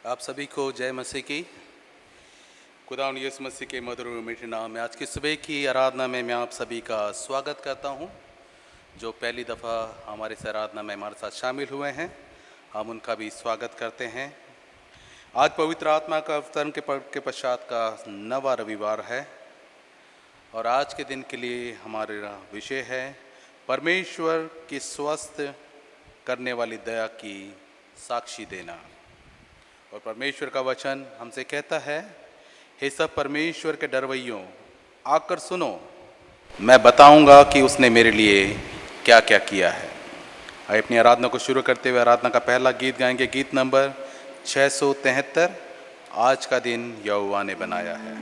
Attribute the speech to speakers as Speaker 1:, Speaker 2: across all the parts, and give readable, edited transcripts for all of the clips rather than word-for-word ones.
Speaker 1: आप सभी को जय मसीह की। खुदावंद यीशु मसीह के मधुर और मीठे नाम में आज की सुबह की आराधना में मैं आप सभी का स्वागत करता हूं। जो पहली दफ़ा हमारे इस आराधना में हमारे साथ शामिल हुए हैं, हम उनका भी स्वागत करते हैं। आज पवित्र आत्मा का अवतरण के पश्चात का नवा रविवार है और आज के दिन के लिए हमारा विषय है परमेश्वर की स्वस्थ करने वाली दया की साक्षी देना। और परमेश्वर का वचन हमसे कहता है, हे सब परमेश्वर के डरवैयों, आकर सुनो, मैं बताऊंगा कि उसने मेरे लिए क्या क्या किया है। आइए अपनी आराधना को शुरू करते हुए आराधना का पहला गीत गाएंगे, गीत नंबर 673, आज का दिन यहोवा ने बनाया है।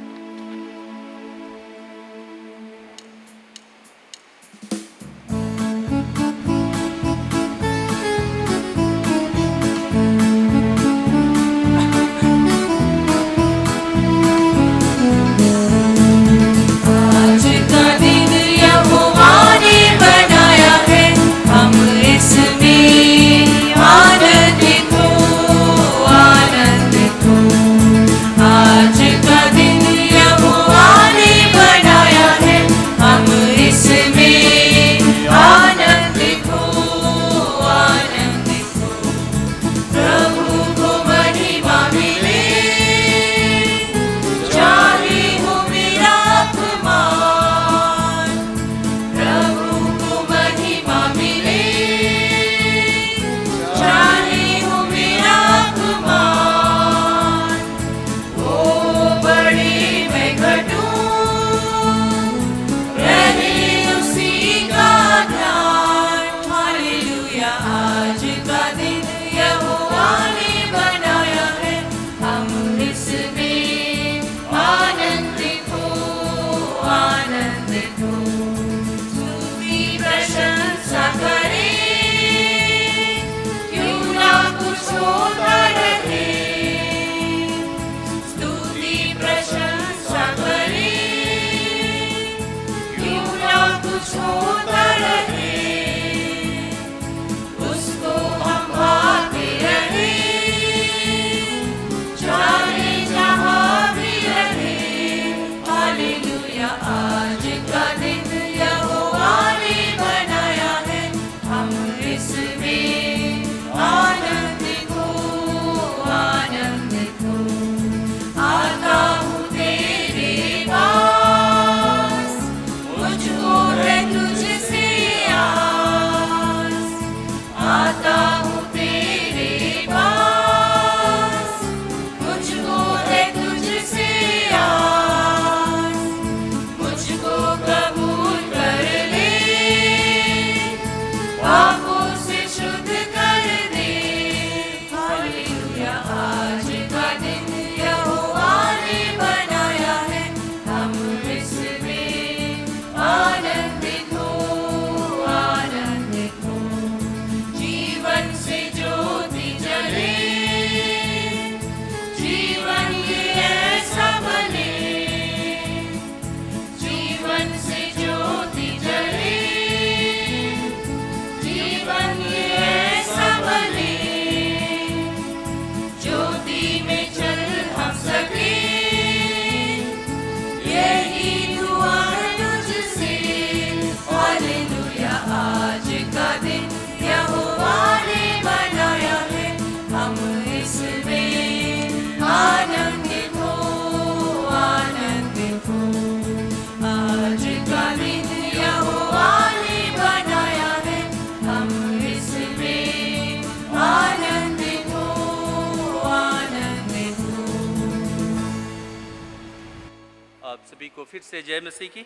Speaker 2: को फिर से जय मसीह की।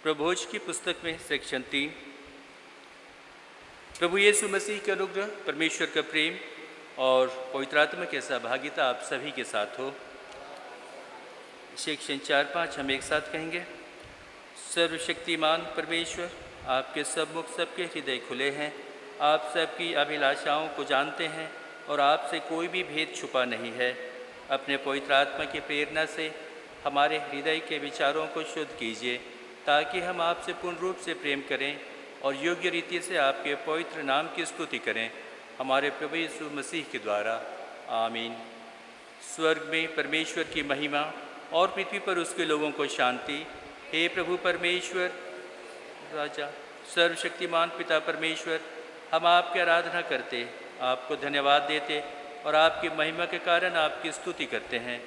Speaker 2: प्रभोज की पुस्तक में सेक्शन 3, प्रभु यीशु मसीह का अनुग्रह, परमेश्वर का प्रेम और पवित्र आत्मा की सहभागिता आप सभी के साथ हो। सेक्शन 4-5 हम एक साथ कहेंगे। सर्वशक्तिमान परमेश्वर, आपके सब मुख सबके हृदय खुले हैं, आप सबकी अभिलाषाओं को जानते हैं और आपसे कोई भी भेद छुपा नहीं है। अपने पवित्र आत्मा की प्रेरणा से हमारे हृदय के विचारों को शुद्ध कीजिए, ताकि हम आपसे पूर्ण रूप से प्रेम करें और योग्य रीति से आपके पवित्र नाम की स्तुति करें। हमारे प्रभु यीशु मसीह के द्वारा, आमीन। स्वर्ग में परमेश्वर की महिमा और पृथ्वी पर उसके लोगों को शांति। हे प्रभु परमेश्वर राजा सर्वशक्तिमान पिता परमेश्वर, हम आपकी आराधना करते, आपको धन्यवाद देते और आपकी महिमा के कारण आपकी स्तुति करते हैं।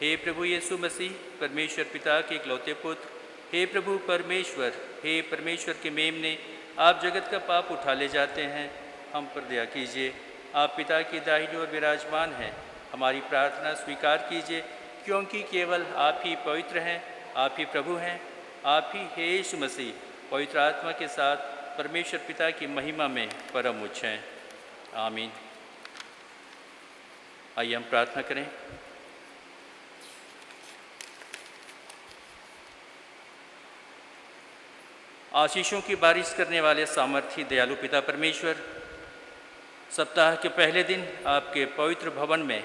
Speaker 2: हे प्रभु यीशु मसीह, परमेश्वर पिता के इकलौते पुत्र, हे प्रभु परमेश्वर, हे परमेश्वर के मेमने, आप जगत का पाप उठा ले जाते हैं, हम पर दया कीजिए। आप पिता की दाहिनी ओर विराजमान हैं, हमारी प्रार्थना स्वीकार कीजिए, क्योंकि केवल आप ही पवित्र हैं, आप ही प्रभु हैं, आप ही हे यीशु मसीह पवित्र आत्मा के साथ परमेश्वर पिता की महिमा में परम उच्च हैं। आमीन। आइए हम प्रार्थना करें। आशीषों की बारिश करने वाले सामर्थी दयालु पिता परमेश्वर, सप्ताह के पहले दिन आपके पवित्र भवन में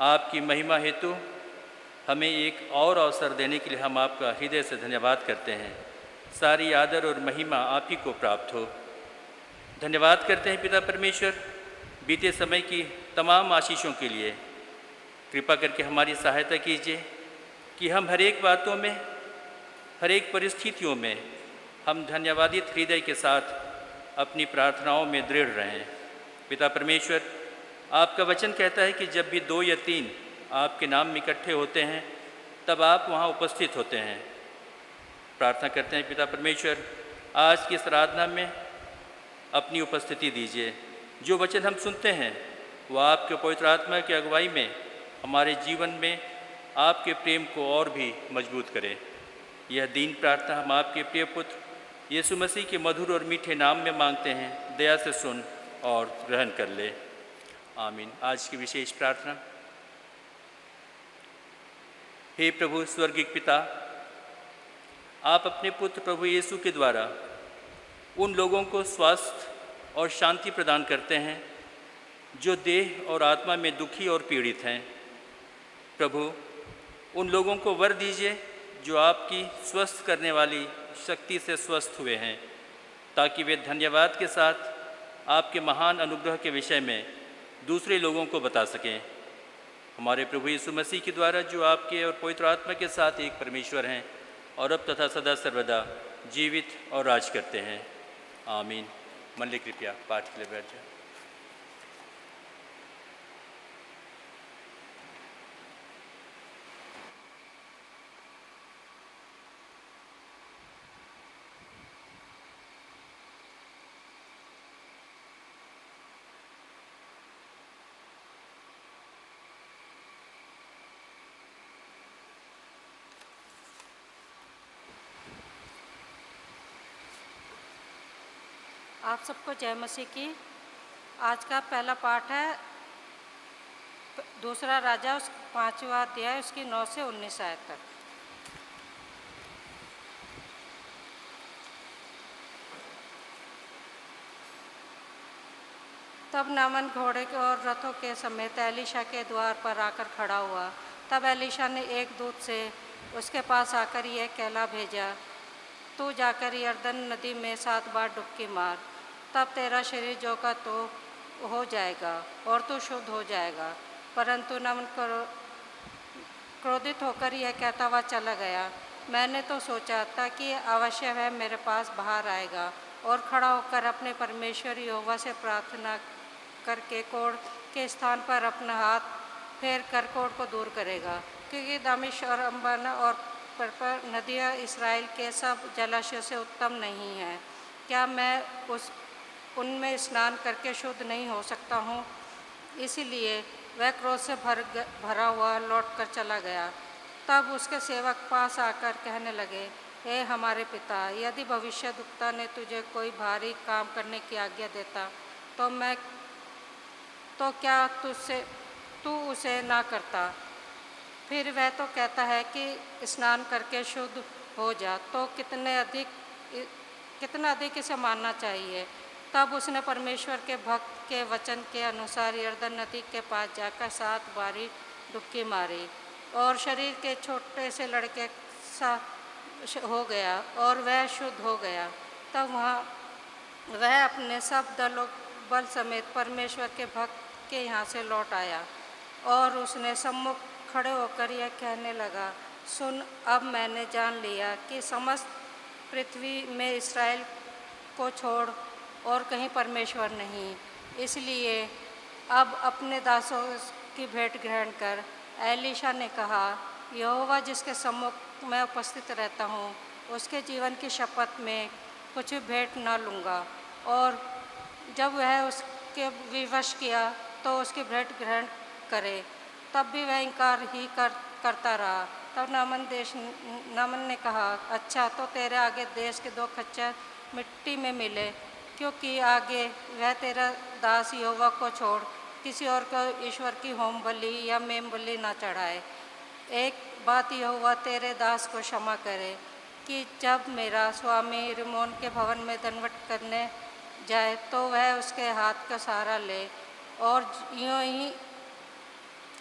Speaker 2: आपकी महिमा हेतु हमें एक और अवसर देने के लिए हम आपका हृदय से धन्यवाद करते हैं। सारी आदर और महिमा आप ही को प्राप्त हो। धन्यवाद करते हैं पिता परमेश्वर बीते समय की तमाम आशीषों के लिए। कृपा करके हमारी सहायता कीजिए कि हम हर एक बातों में, हर एक परिस्थितियों में हम धन्यवादित हृदय के साथ अपनी प्रार्थनाओं में दृढ़ रहें। पिता परमेश्वर, आपका वचन कहता है कि जब भी 2 या 3 आपके नाम में इकट्ठे होते हैं तब आप वहाँ उपस्थित होते हैं। प्रार्थना करते हैं पिता परमेश्वर, आज की इस आराधना में अपनी उपस्थिति दीजिए। जो वचन हम सुनते हैं वह आपके पवित्र आत्मा की अगुवाई में हमारे जीवन में आपके प्रेम को और भी मजबूत करे। यह दीन प्रार्थना हम आपके प्रिय पुत्र यीशु मसीह के मधुर और मीठे नाम में मांगते हैं। दया से सुन और ग्रहण कर ले। आमीन। आज की विशेष प्रार्थना। हे प्रभु स्वर्गीय पिता, आप अपने पुत्र प्रभु यीशु के द्वारा उन लोगों को स्वास्थ्य और शांति प्रदान करते हैं जो देह और आत्मा में दुखी और पीड़ित हैं। प्रभु, उन लोगों को वर दीजिए जो आपकी स्वस्थ करने वाली शक्ति से स्वस्थ हुए हैं, ताकि वे धन्यवाद के साथ आपके महान अनुग्रह के विषय में दूसरे लोगों को बता सकें। हमारे प्रभु यीशु मसीह के द्वारा जो आपके और पवित्र आत्मा के साथ एक परमेश्वर हैं और अब तथा सदा सर्वदा जीवित और राज करते हैं। आमीन। मन ले कृपया पाठ के लिए बैठ जाए।
Speaker 3: आप सबको जय मसीह की। आज का पहला पाठ है दूसरा राजा 5वां अध्याय उसकी 9 से 19 आयत तक। तब नामान घोड़े और रथों के समेत एलीशा के द्वार पर आकर खड़ा हुआ। तब एलीशा ने एक दूत से उसके पास आकर यह कहला भेजा, तू जाकर यरदन नदी में 7 बार डुबकी मार, तब तेरा शरीर जो का तो हो जाएगा और तू शुद्ध हो जाएगा। परंतु नामान क्रोधित होकर यह कहता हुआ चला गया, मैंने तो सोचा था कि अवश्य वह मेरे पास बाहर आएगा और खड़ा होकर अपने परमेश्वर यहोवा से प्रार्थना करके कोढ़ के स्थान पर अपना हाथ फेर कर कोढ़ को दूर करेगा, क्योंकि दमिश्क और अम्बाना और पर नदियाँ इसराइल के सब जलाशयों से उत्तम नहीं हैं। क्या मैं उनमें स्नान करके शुद्ध नहीं हो सकता हूँ? इसीलिए वह क्रोध से भरा हुआ लौट कर चला गया। तब उसके सेवक पास आकर कहने लगे, हे हमारे पिता, यदि भविष्यद्वक्ता ने तुझे कोई भारी काम करने की आज्ञा देता तो क्या तू उसे ना करता? फिर वह तो कहता है कि स्नान करके शुद्ध हो जा, तो कितना अधिक इसे मानना चाहिए। तब उसने परमेश्वर के भक्त के वचन के अनुसार यरदन नदी के पास जाकर 7 बारी डुबकी मारी और शरीर के छोटे से लड़के सा हो गया और वह शुद्ध हो गया। तब वह अपने सब दलों बल समेत परमेश्वर के भक्त के यहाँ से लौट आया और उसने सम्मुख खड़े होकर यह कहने लगा, सुन, अब मैंने जान लिया कि समस्त पृथ्वी में इस्राएल को छोड़ और कहीं परमेश्वर नहीं। इसलिए अब अपने दासों की भेंट ग्रहण कर। एलीशा ने कहा, यहोवा जिसके सम्मुख मैं उपस्थित रहता हूँ, उसके जीवन की शपथ में कुछ भेंट न लूँगा। और जब वह उसके विवश किया तो उसकी भेंट ग्रहण करे, तब भी वह इनकार ही करता रहा। तब नामन ने कहा, अच्छा, तो तेरे आगे देश के 2 खच्चर मिट्टी में मिले, क्योंकि आगे वह तेरा दास यहोवा को छोड़ किसी और को ईश्वर की होम बलि या मेम बलि न चढ़ाए। एक बात यहोवा तेरे दास को क्षमा करे कि जब मेरा स्वामी रिमोन के भवन में दंडवत करने जाए तो वह उसके हाथ का सहारा ले, और यूँ ही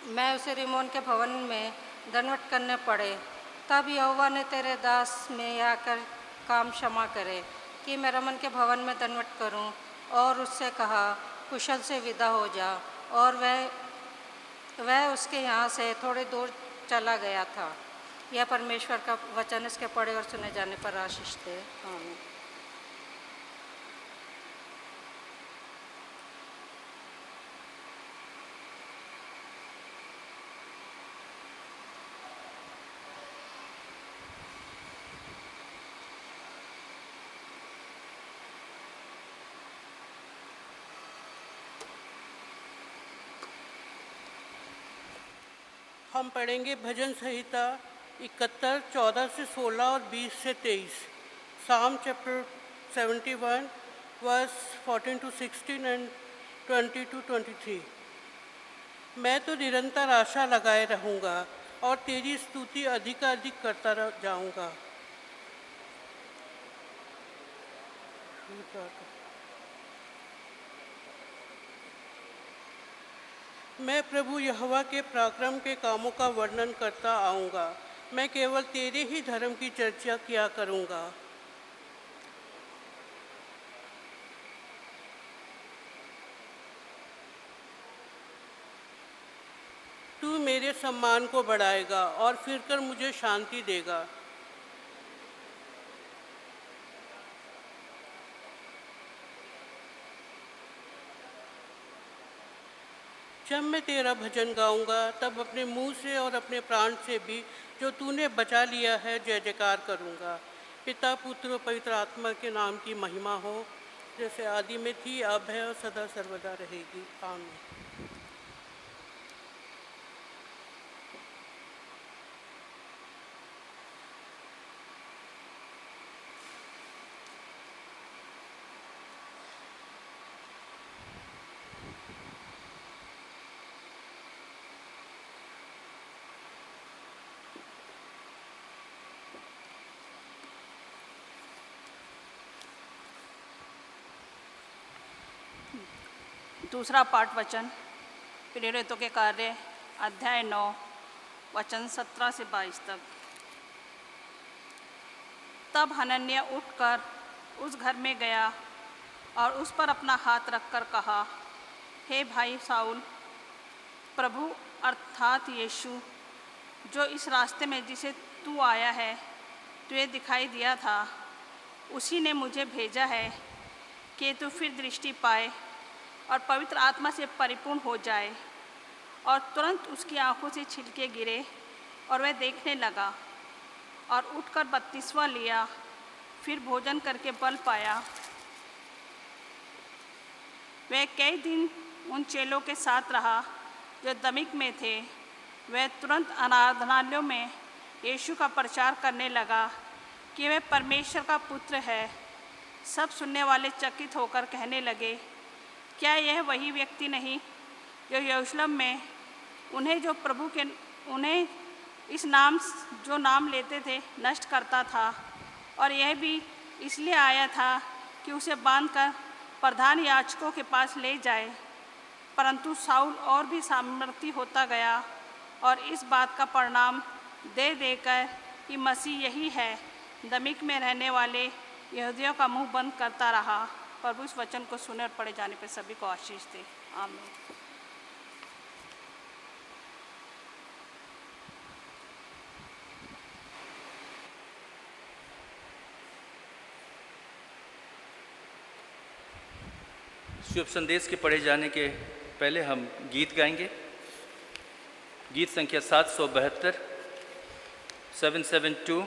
Speaker 3: मैं उसे रिमोन के भवन में दंडवत करने पड़े। तब यहोवा ने तेरे दास में आकर काम क्षमा करे कि मैं रमन के भवन में दंडवत करूं, और उससे कहा, कुशल से विदा हो जा। और वह उसके यहाँ से थोड़ी दूर चला गया था। यह परमेश्वर का वचन, इसके पढ़े और सुने जाने पर आशीष दे। आमीन।
Speaker 4: हम पढ़ेंगे भजन संहिता 71, 14 से 16 और 20 से 23। Psalm chapter 71 verse 14 to 16 and 20 to 23। मैं तो निरंतर आशा लगाए रहूँगा और तेरी स्तुति अधिक करता जाऊँगा। मैं प्रभु यहोवा के पराक्रम के कामों का वर्णन करता आऊँगा। मैं केवल तेरे ही धर्म की चर्चा किया करूँगा। तू मेरे सम्मान को बढ़ाएगा और फिरकर मुझे शांति देगा। जब मैं तेरा भजन गाऊंगा तब अपने मुंह से और अपने प्राण से भी जो तूने बचा लिया है जय जयकार करूंगा। पिता, पुत्र और पवित्र आत्मा के नाम की महिमा हो, जैसे आदि में थी, अब है और सदा सर्वदा रहेगी। आमीन।
Speaker 5: दूसरा पाठ वचन प्रेरितों के कार्य अध्याय 9 वचन 17 से 22 तक। तब हनन्याह उठकर उस घर में गया और उस पर अपना हाथ रखकर कहा, हे भाई साउल, प्रभु अर्थात यीशु जो इस रास्ते में जिसे तू आया है तुझे दिखाई दिया था, उसी ने मुझे भेजा है कि तू फिर दृष्टि पाए और पवित्र आत्मा से परिपूर्ण हो जाए। और तुरंत उसकी आंखों से छिलके गिरे और वह देखने लगा और उठकर बपतिस्मा लिया। फिर भोजन करके बल पाया। वह कई दिन उन चेलों के साथ रहा जो दमिश्क में थे। वह तुरंत आराधनालयों में यीशु का प्रचार करने लगा कि वह परमेश्वर का पुत्र है। सब सुनने वाले चकित होकर कहने लगे, क्या यह वही व्यक्ति नहीं जो यरूशलेम में उन्हें इस नाम जो नाम लेते थे नष्ट करता था? और यह भी इसलिए आया था कि उसे बांधकर प्रधान याजकों के पास ले जाए। परंतु साउल और भी सामर्थी होता गया और इस बात का परिणाम दे देकर कि मसीह यही है, दमिश्क में रहने वाले यहूदियों का मुंह बंद करता रहा। प्रभु इस वचन को सुने और पढ़े जाने पर सभी को आशीष दे। आमीन।
Speaker 2: शुभ संदेश के पढ़े जाने के पहले हम गीत गाएंगे। गीत संख्या 772 772,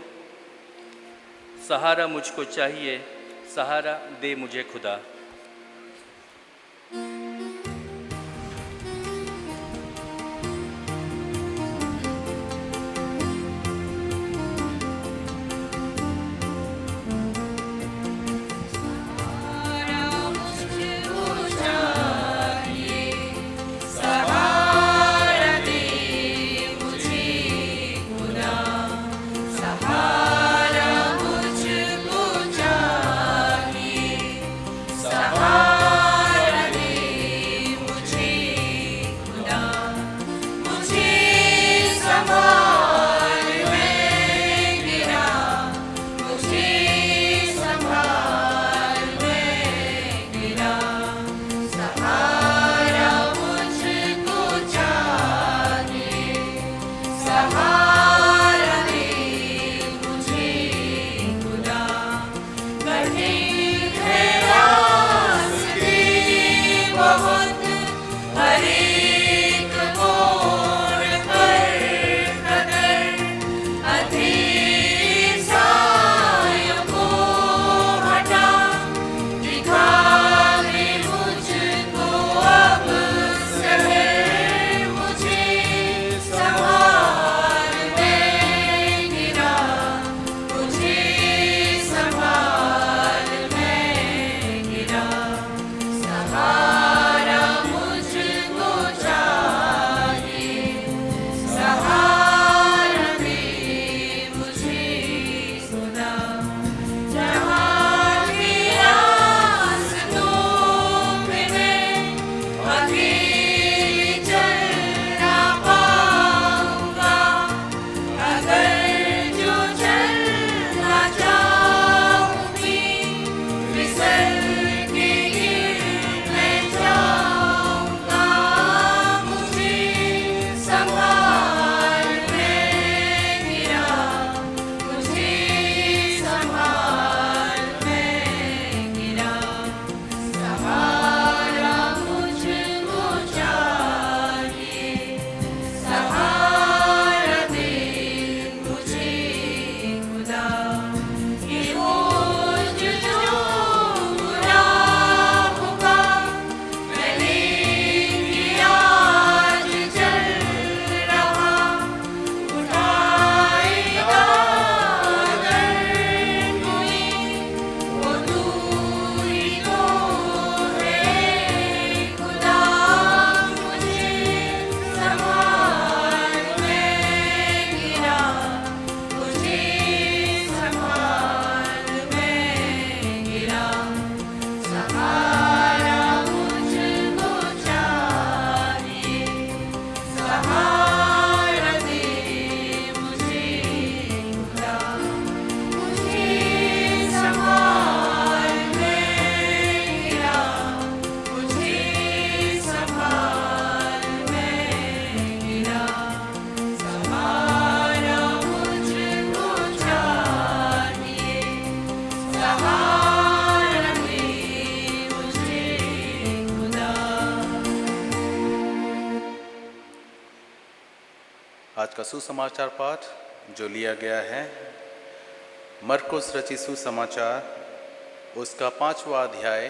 Speaker 2: सहारा मुझको चाहिए, सहारा दे मुझे खुदा।
Speaker 1: आज का सुसमाचार पाठ जो लिया गया है मरकुस रचित सुसमाचार उसका 5वां अध्याय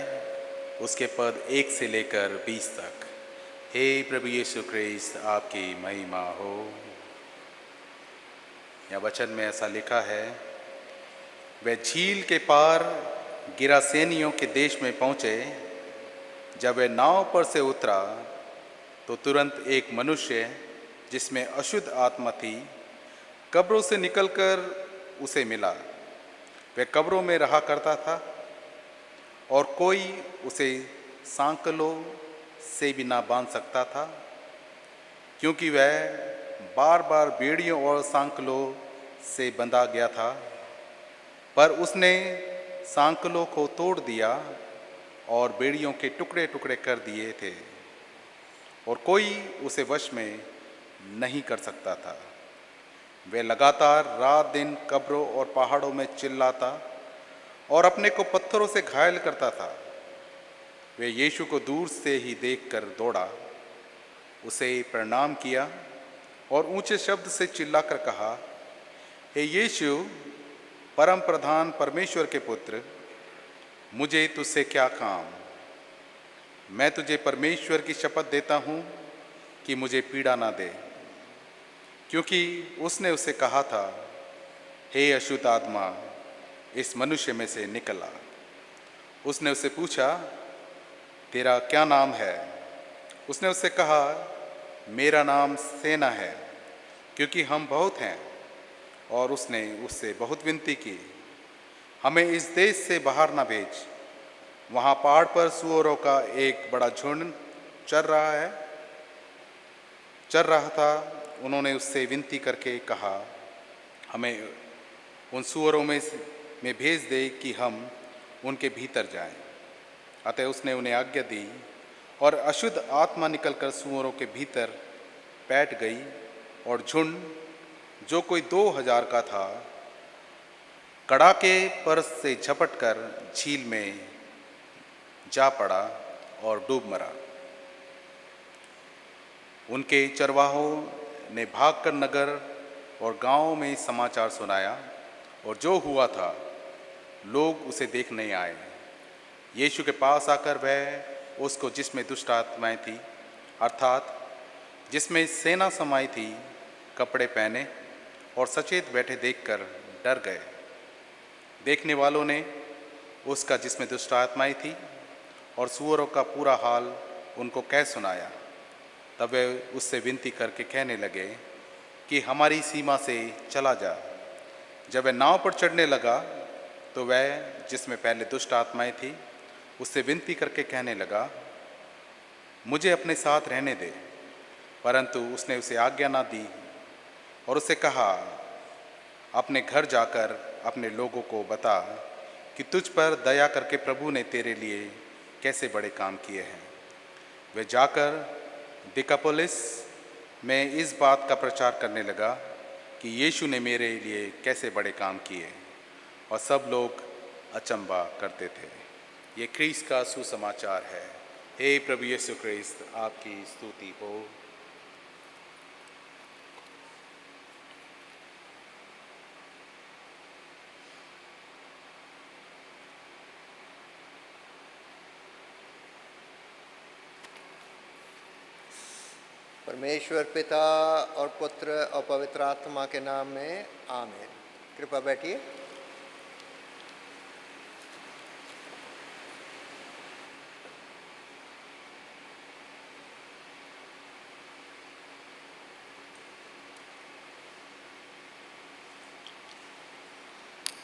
Speaker 1: उसके पद 1 से लेकर 20 तक। हे प्रभु यीशु क्रिस्त आपकी महिमा हो। यह वचन में ऐसा लिखा है, वह झील के पार गिरासेनियों के देश में पहुँचे। जब वह नाव पर से उतरा तो तुरंत एक मनुष्य जिसमें अशुद्ध आत्मा थी कब्रों से निकलकर उसे मिला। वह कब्रों में रहा करता था और कोई उसे सांकलों से भी ना बांध सकता था, क्योंकि वह बार बार बेड़ियों और सांकलों से बंधा गया था। पर उसने सांकलों को तोड़ दिया और बेड़ियों के टुकड़े टुकड़े कर दिए थे और कोई उसे वश में नहीं कर सकता था। वह लगातार रात दिन कब्रों और पहाड़ों में चिल्लाता और अपने को पत्थरों से घायल करता था। वे यीशु को दूर से ही देखकर दौड़ा, उसे प्रणाम किया और ऊंचे शब्द से चिल्लाकर कहा, हे यीशु, परम प्रधान परमेश्वर के पुत्र, मुझे तुझसे क्या काम? मैं तुझे परमेश्वर की शपथ देता हूँ कि मुझे पीड़ा ना दे। क्योंकि उसने उसे कहा था, हे अशुद्ध आत्मा, इस मनुष्य में से निकल आ। उसने उससे पूछा, तेरा क्या नाम है? उसने उससे कहा, मेरा नाम सेना है, क्योंकि हम बहुत हैं। और उसने उससे बहुत विनती की, हमें इस देश से बाहर ना भेज। वहाँ पहाड़ पर सूअरों का एक बड़ा झुंड चर रहा था। उन्होंने उससे विनती करके कहा, हमें उन सूअरों में भेज दे कि हम उनके भीतर जाएं। अतः उसने उन्हें आज्ञा दी और अशुद्ध आत्मा निकलकर सूअरों के भीतर बैठ गई और झुंड, जो कोई 2000 का था, कड़ाके पर से झपटकर झील में जा पड़ा और डूब मरा। उनके चरवाहों ने भागकर नगर और गांवों में समाचार सुनाया, और जो हुआ था लोग उसे देखने आए। यीशु के पास आकर वह उसको, जिसमें दुष्ट आत्माएं थी, अर्थात जिसमें सेना समाई थी, कपड़े पहने और सचेत बैठे देखकर डर गए। देखने वालों ने उसका, जिसमें दुष्ट आत्माएं थी और सूअरों का पूरा हाल उनको कह सुनाया। तब वे उससे विनती करके कहने लगे कि हमारी सीमा से चला जा। जब वह नाव पर चढ़ने लगा तो वह, जिसमें पहले दुष्ट आत्माएं थी, उससे विनती करके कहने लगा, मुझे अपने साथ रहने दे। परंतु उसने उसे आज्ञा ना दी और उससे कहा, अपने घर जाकर अपने लोगों को बता कि तुझ पर दया करके प्रभु ने तेरे लिए कैसे बड़े काम किए हैं। वे जाकर दिकापोलिस में इस बात का प्रचार करने लगा कि यीशु ने मेरे लिए कैसे बड़े काम किए, और सब लोग अचंभा करते थे। ये ख्रीस्त का सुसमाचार है। हे प्रभु यीशु ख्रीस्त, आपकी स्तुति हो।
Speaker 6: परमेश्वर पिता और पुत्र और पवित्र आत्मा के नाम में आमीन। कृपया बैठिए।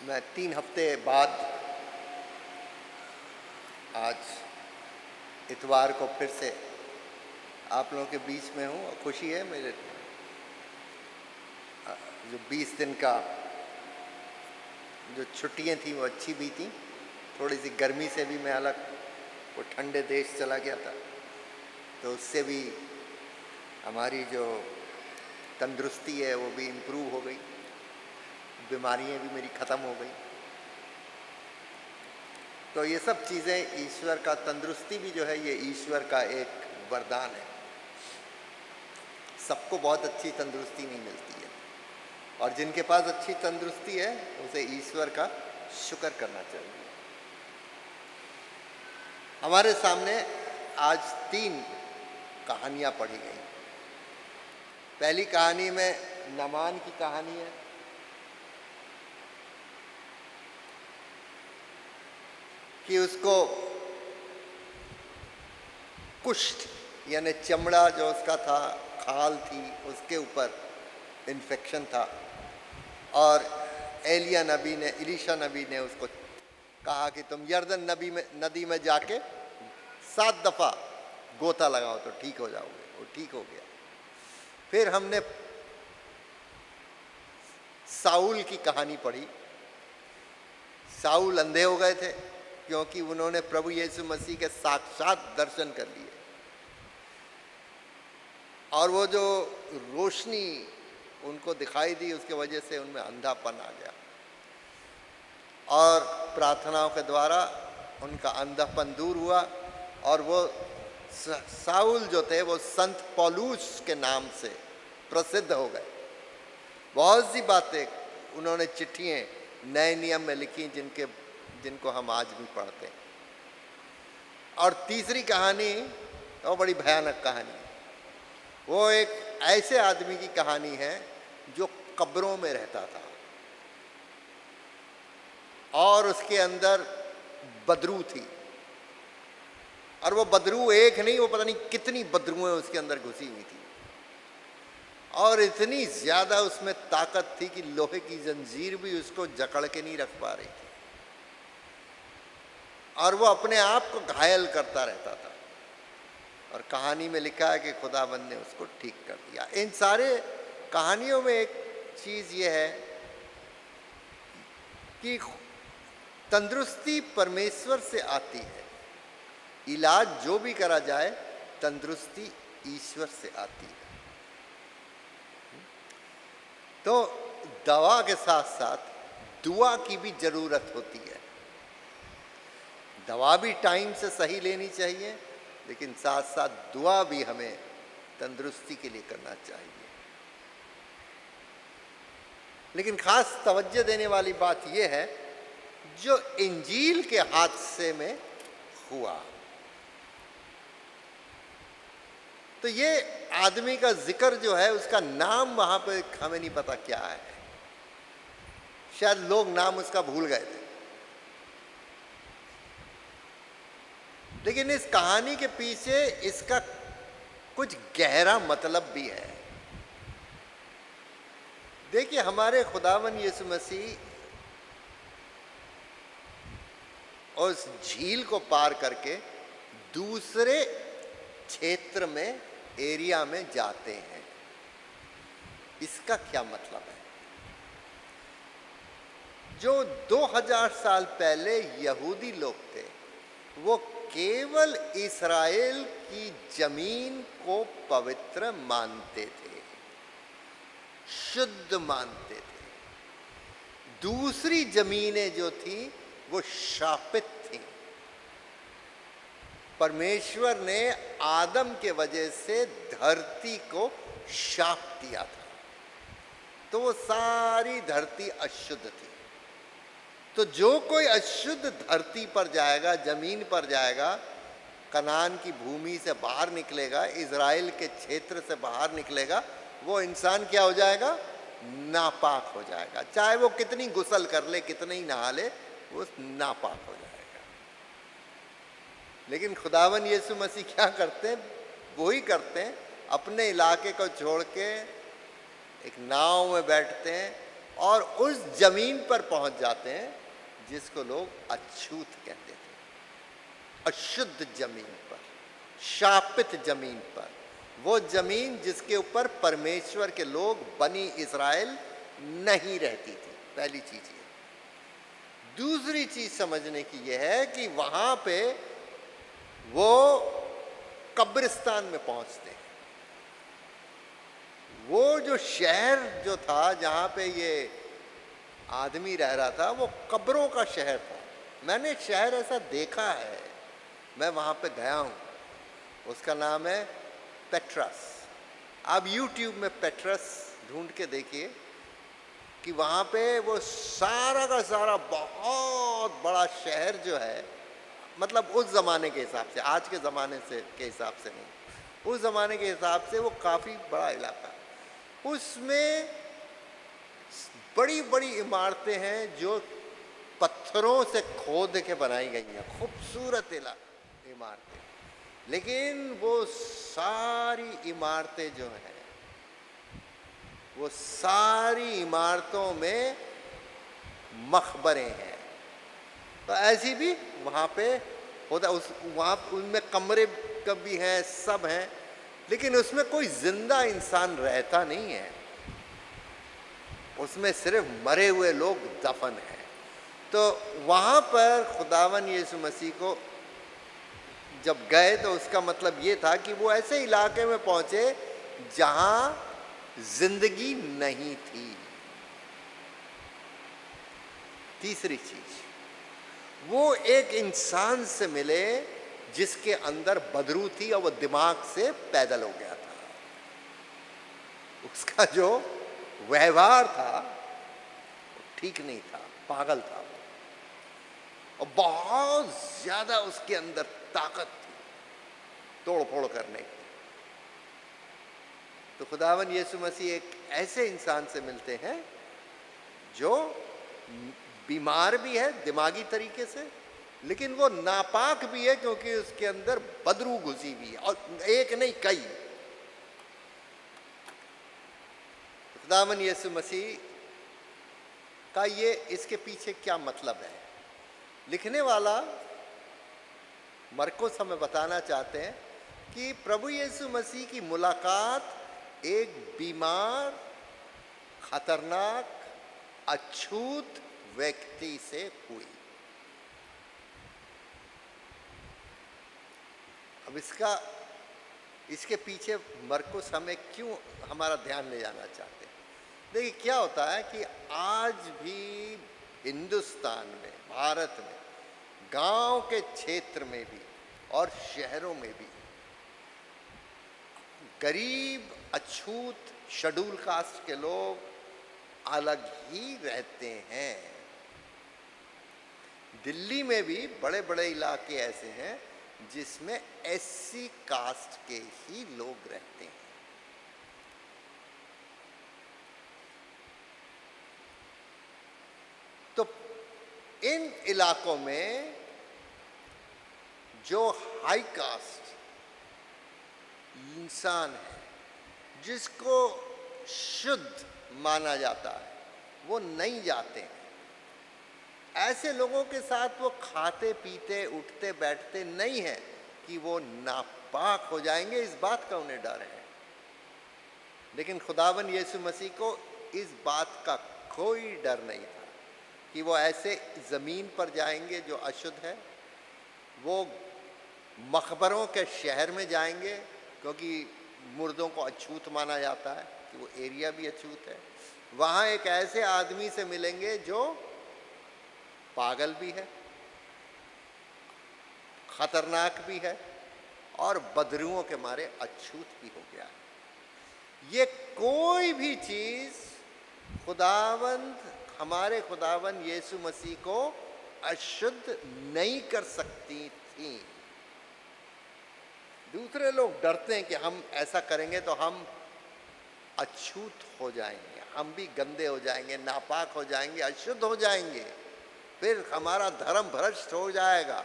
Speaker 6: मैं 3 हफ्ते बाद आज इतवार को फिर से आप लोगों के बीच में हूँ। खुशी है, मेरे जो 20 दिन का जो छुट्टियाँ थी वो अच्छी भी थी। थोड़ी सी गर्मी से भी मैं अलग वो ठंडे देश चला गया था, तो उससे भी हमारी जो तंदुरुस्ती है वो भी इम्प्रूव हो गई, बीमारियाँ भी मेरी ख़त्म हो गई। तो ये सब चीज़ें ईश्वर का, तंदुरुस्ती भी जो है ये ईश्वर का एक वरदान है। सबको बहुत अच्छी तंदुरुस्ती नहीं मिलती है, और जिनके पास अच्छी तंदुरुस्ती है उसे ईश्वर का शुक्र करना चाहिए। हमारे सामने आज 3 कहानियाँ पढ़ी गई। पहली कहानी में नामान की कहानी है। कि उसको कुष्ठ यानी चमड़ा जो उसका था, खाल थी, उसके ऊपर इन्फेक्शन था, और इलीशा नबी ने उसको कहा कि तुम यर्दन नदी में जाके 7 दफ़ा गोता लगाओ तो ठीक हो जाओगे। वो ठीक हो गया। फिर हमने साउल की कहानी पढ़ी। साउल अंधे हो गए थे क्योंकि उन्होंने प्रभु यीशु मसीह के साक्षात दर्शन कर लिए, और वो जो रोशनी उनको दिखाई दी उसके वजह से उनमें अंधापन आ गया, और प्रार्थनाओं के द्वारा उनका अंधापन दूर हुआ और वो साउल जो थे वो संत पौलुस के नाम से प्रसिद्ध हो गए। बहुत सी बातें उन्होंने चिट्ठियाँ नए नियम में लिखी जिनको हम आज भी पढ़ते हैं। और तीसरी कहानी वो बड़ी भयानक कहानी है। वो एक ऐसे आदमी की कहानी है जो कब्रों में रहता था और उसके अंदर बदरू थी, और वो बदरू एक नहीं, वो पता नहीं कितनी बदरूएं उसके अंदर घुसी हुई थी, और इतनी ज्यादा उसमें ताकत थी कि लोहे की जंजीर भी उसको जकड़ के नहीं रख पा रही थी, और वो अपने आप को घायल करता रहता था। और कहानी में लिखा है कि खुदाबंद ने उसको ठीक कर दिया। इन सारे कहानियों में एक चीज ये है कि तंदुरुस्ती परमेश्वर से आती है। इलाज जो भी करा जाए, तंदुरुस्ती ईश्वर से आती है। तो दवा के साथ साथ दुआ की भी जरूरत होती है। दवा भी टाइम से सही लेनी चाहिए, लेकिन साथ साथ दुआ भी हमें तंदुरुस्ती के लिए करना चाहिए। लेकिन खास तवज्जो देने वाली बात यह है जो इंजील के हादसे में हुआ। तो ये आदमी का जिक्र जो है, उसका नाम वहां पे हमें नहीं पता क्या है, शायद लोग नाम उसका भूल गए थे। लेकिन इस कहानी के पीछे इसका कुछ गहरा मतलब भी है। देखिए, हमारे खुदावन यीशु मसीह उस झील को पार करके दूसरे क्षेत्र में, एरिया में जाते हैं। इसका क्या मतलब है? जो 2000 साल पहले यहूदी लोग थे, वो केवल इस्राएल की जमीन को पवित्र मानते थे, शुद्ध मानते थे। दूसरी जमीनें जो थी वो शापित थी। परमेश्वर ने आदम के वजह से धरती को शाप दिया था, तो वो सारी धरती अशुद्ध थी। तो जो कोई अशुद्ध धरती पर जाएगा, जमीन पर जाएगा, कनान की भूमि से बाहर निकलेगा, इज़राइल के क्षेत्र से बाहर निकलेगा, वो इंसान क्या हो जाएगा? नापाक हो जाएगा। चाहे वो कितनी गुस्ल कर ले, कितने ही नहा ले, वो नापाक हो जाएगा। लेकिन खुदावन यीशु मसीह क्या करते हैं? वही करते हैं, अपने इलाके को छोड़ के एक नाव में बैठते हैं और उस जमीन पर पहुंच जाते हैं जिसको लोग अछूत कहते थे। अशुद्ध जमीन पर, शापित जमीन पर, वो जमीन जिसके ऊपर परमेश्वर के लोग, बनी इज़राइल नहीं रहती थी। पहली चीज ये। दूसरी चीज समझने की यह है कि वहां पे वो कब्रिस्तान में पहुंचते हैं। वो जो शहर जो था जहां पे ये आदमी रह रहा था, वो कब्रों का शहर था। मैंने शहर ऐसा देखा है, मैं वहां पे गया हूं। उसका नाम है पेट्रस। आप YouTube में पेट्रस ढूंढ के देखिए कि वहाँ पे वो सारा का सारा बहुत बड़ा शहर जो है, मतलब उस ज़माने के हिसाब से, आज के ज़माने से के हिसाब से नहीं, उस ज़माने के हिसाब से वो काफ़ी बड़ा इलाका। उसमें बड़ी बड़ी इमारतें हैं जो पत्थरों से खोद के बनाई गई हैं, खूबसूरत इमारतें। लेकिन वो सारी इमारतें जो हैं, वो सारी इमारतों में मकबरे हैं। तो ऐसी भी वहाँ पे होता, उस वहाँ उनमें कमरे कभी हैं, सब हैं, लेकिन उसमें कोई जिंदा इंसान रहता नहीं है। उसमें सिर्फ मरे हुए लोग दफन हैं। तो वहाँ पर खुदावन यीशु मसीह को जब गए तो उसका मतलब ये था कि वो ऐसे इलाके में पहुँचे जहाँ जिंदगी नहीं थी। तीसरी चीज, वो एक इंसान से मिले जिसके अंदर बदरू थी और वो दिमाग से पैदल हो गया था। उसका जो व्यवहार था ठीक नहीं था, पागल था वो, और बहुत ज्यादा उसके अंदर ताकत थी तोड़ फोड़ करने की। तो खुदावन यीशु मसीह एक ऐसे इंसान से मिलते हैं जो बीमार भी है दिमागी तरीके से, लेकिन वो नापाक भी है क्योंकि उसके अंदर बदरू घुसी हुई है, और एक नहीं कई। खुदावन यीशु मसीह का ये इसके पीछे क्या मतलब है, लिखने वाला मरकुस हमें बताना चाहते हैं कि प्रभु यीशु मसीह की मुलाकात एक बीमार, खतरनाक, अछूत व्यक्ति से हुई। अब इसके पीछे मरकुस हमें क्यों हमारा ध्यान ले जाना चाहते हैं। देखिए क्या होता है कि आज भी हिंदुस्तान में, भारत में, गांव के क्षेत्र में भी और शहरों में भी गरीब, अछूत, शेड्यूल कास्ट के लोग अलग ही रहते हैं। दिल्ली में भी बड़े बड़े इलाके ऐसे हैं जिसमें एससी कास्ट के ही लोग रहते हैं। तो इन इलाकों में जो हाई कास्ट इंसान है, जिसको शुद्ध माना जाता है, वो नहीं जाते हैं। ऐसे लोगों के साथ वो खाते पीते उठते बैठते नहीं है कि वो नापाक हो जाएंगे, इस बात का उन्हें डर है। लेकिन खुदावन यीशु मसीह को इस बात का कोई डर नहीं था कि वो ऐसे ज़मीन पर जाएंगे जो अशुद्ध है। वो मकबरों के शहर में जाएंगे क्योंकि मुर्दों को अछूत माना जाता है कि वो एरिया भी अछूत है। वहाँ एक ऐसे आदमी से मिलेंगे जो पागल भी है, खतरनाक भी है और बदरुओं के मारे अछूत भी हो गया है। ये कोई भी चीज़ हमारे खुदावन यीशु मसीह को अशुद्ध नहीं कर सकती थी। दूसरे लोग डरते हैं कि हम ऐसा करेंगे तो हम अछूत हो जाएंगे, हम भी गंदे हो जाएंगे, नापाक हो जाएंगे, अशुद्ध हो जाएंगे, फिर हमारा धर्म भ्रष्ट हो जाएगा,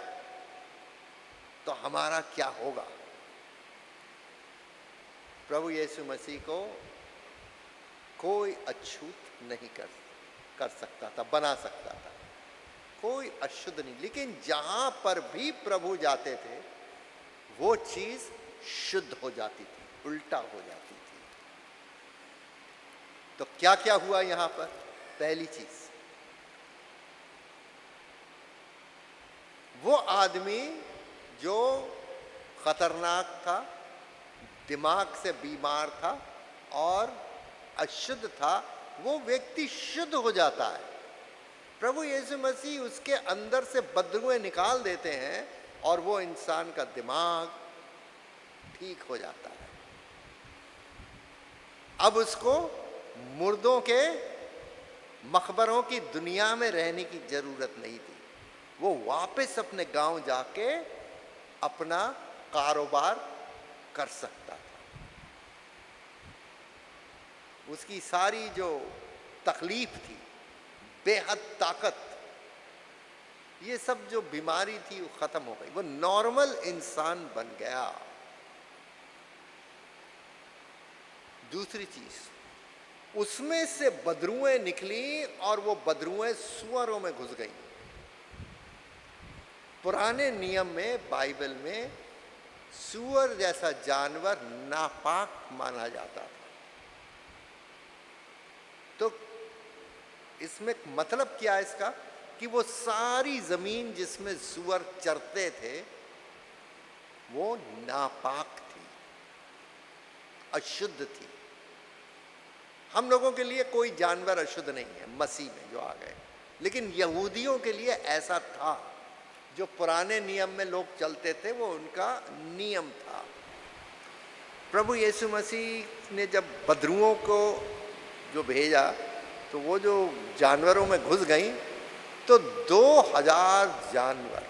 Speaker 6: तो हमारा क्या होगा। प्रभु यीशु मसीह को कोई अछूत नहीं कर सकता था, बना सकता था, कोई अशुद्ध नहीं। लेकिन जहां पर भी प्रभु जाते थे वो चीज शुद्ध हो जाती थी, उल्टा हो जाती थी। तो क्या क्या हुआ यहां पर? पहली चीज, वो आदमी जो खतरनाक था, दिमाग से बीमार था और अशुद्ध था, वो व्यक्ति शुद्ध हो जाता है। प्रभु यीशु मसीह उसके अंदर से बदबुएं निकाल देते हैं और वो इंसान का दिमाग ठीक हो जाता है। अब उसको मुर्दों के मकबरों की दुनिया में रहने की जरूरत नहीं थी। वो वापस अपने गांव जाके अपना कारोबार कर सकता था। उसकी सारी जो तकलीफ थी, बेहद ताकत, ये सब जो बीमारी थी वो खत्म हो गई। वो नॉर्मल इंसान बन गया। दूसरी चीज, उसमें से बदरुएं निकली और वो बदरुएं सुअरों में घुस गई। पुराने नियम में, बाइबल में, सुअर जैसा जानवर नापाक माना जाता था। तो इसमें मतलब क्या है इसका? कि वो सारी जमीन जिसमें सुअर चरते थे वो नापाक थी, अशुद्ध थी। हम लोगों के लिए कोई जानवर अशुद्ध नहीं है मसीह में जो आ गए, लेकिन यहूदियों के लिए ऐसा था। जो पुराने नियम में लोग चलते थे वो उनका नियम था। प्रभु यीशु मसीह ने जब बदरुओं को जो भेजा तो वो जो जानवरों में घुस गई तो 2000 जानवर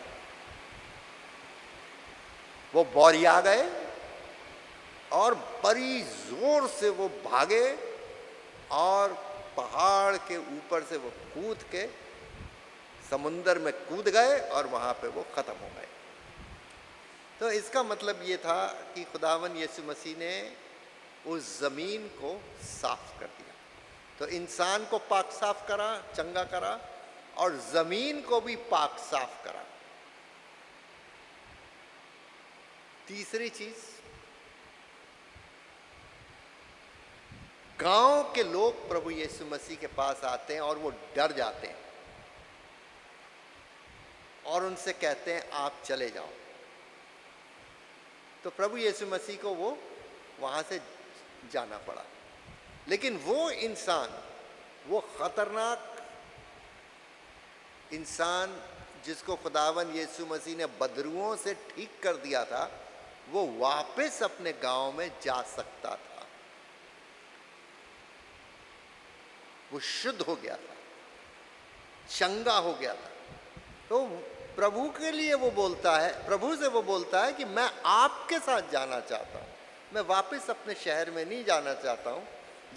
Speaker 6: वो बौरिया गए और बड़ी जोर से वो भागे और पहाड़ के ऊपर से वो कूद के समुंदर में कूद गए और वहाँ पे वो ख़त्म हो गए। तो इसका मतलब ये था कि खुदावन यीशु मसीह ने उस ज़मीन को साफ कर दिया। तो इंसान को पाक साफ करा, चंगा करा, और ज़मीन को भी पाक साफ करा। तीसरी चीज़, गांव के लोग प्रभु यीशु मसीह के पास आते हैं और वो डर जाते हैं और उनसे कहते हैं आप चले जाओ। तो प्रभु यीशु मसीह को वो वहाँ से जाना पड़ा। लेकिन वो इंसान, वो खतरनाक इंसान जिसको खुदावन यीशु मसीह ने बदरुओं से ठीक कर दिया था, वो वापस अपने गांव में जा सकता था। वो शुद्ध हो गया था, चंगा हो गया था। तो प्रभु के लिए वो बोलता है, प्रभु से वो बोलता है कि मैं आपके साथ जाना चाहता हूँ, मैं वापस अपने शहर में नहीं जाना चाहता हूँ।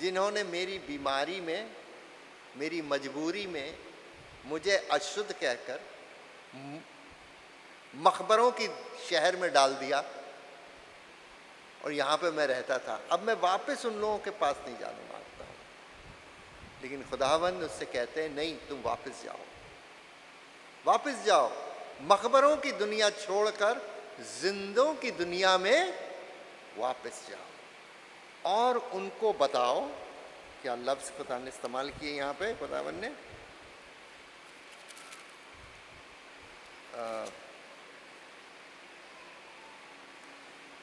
Speaker 6: जिन्होंने मेरी बीमारी में, मेरी मजबूरी में मुझे अशुद्ध कहकर मकबरों की शहर में डाल दिया और यहाँ पे मैं रहता था, अब मैं वापस उन लोगों के पास नहीं जाना मांगता हूँ। लेकिन खुदावंद उससे कहते हैं नहीं, तुम वापस जाओ, वापस जाओ, मकबरों की दुनिया छोड़कर जिंदों की दुनिया में वापस जाओ और उनको बताओ। क्या लफ्ज़ खुदा ने इस्तेमाल किए यहाँ पे खुदावन ने?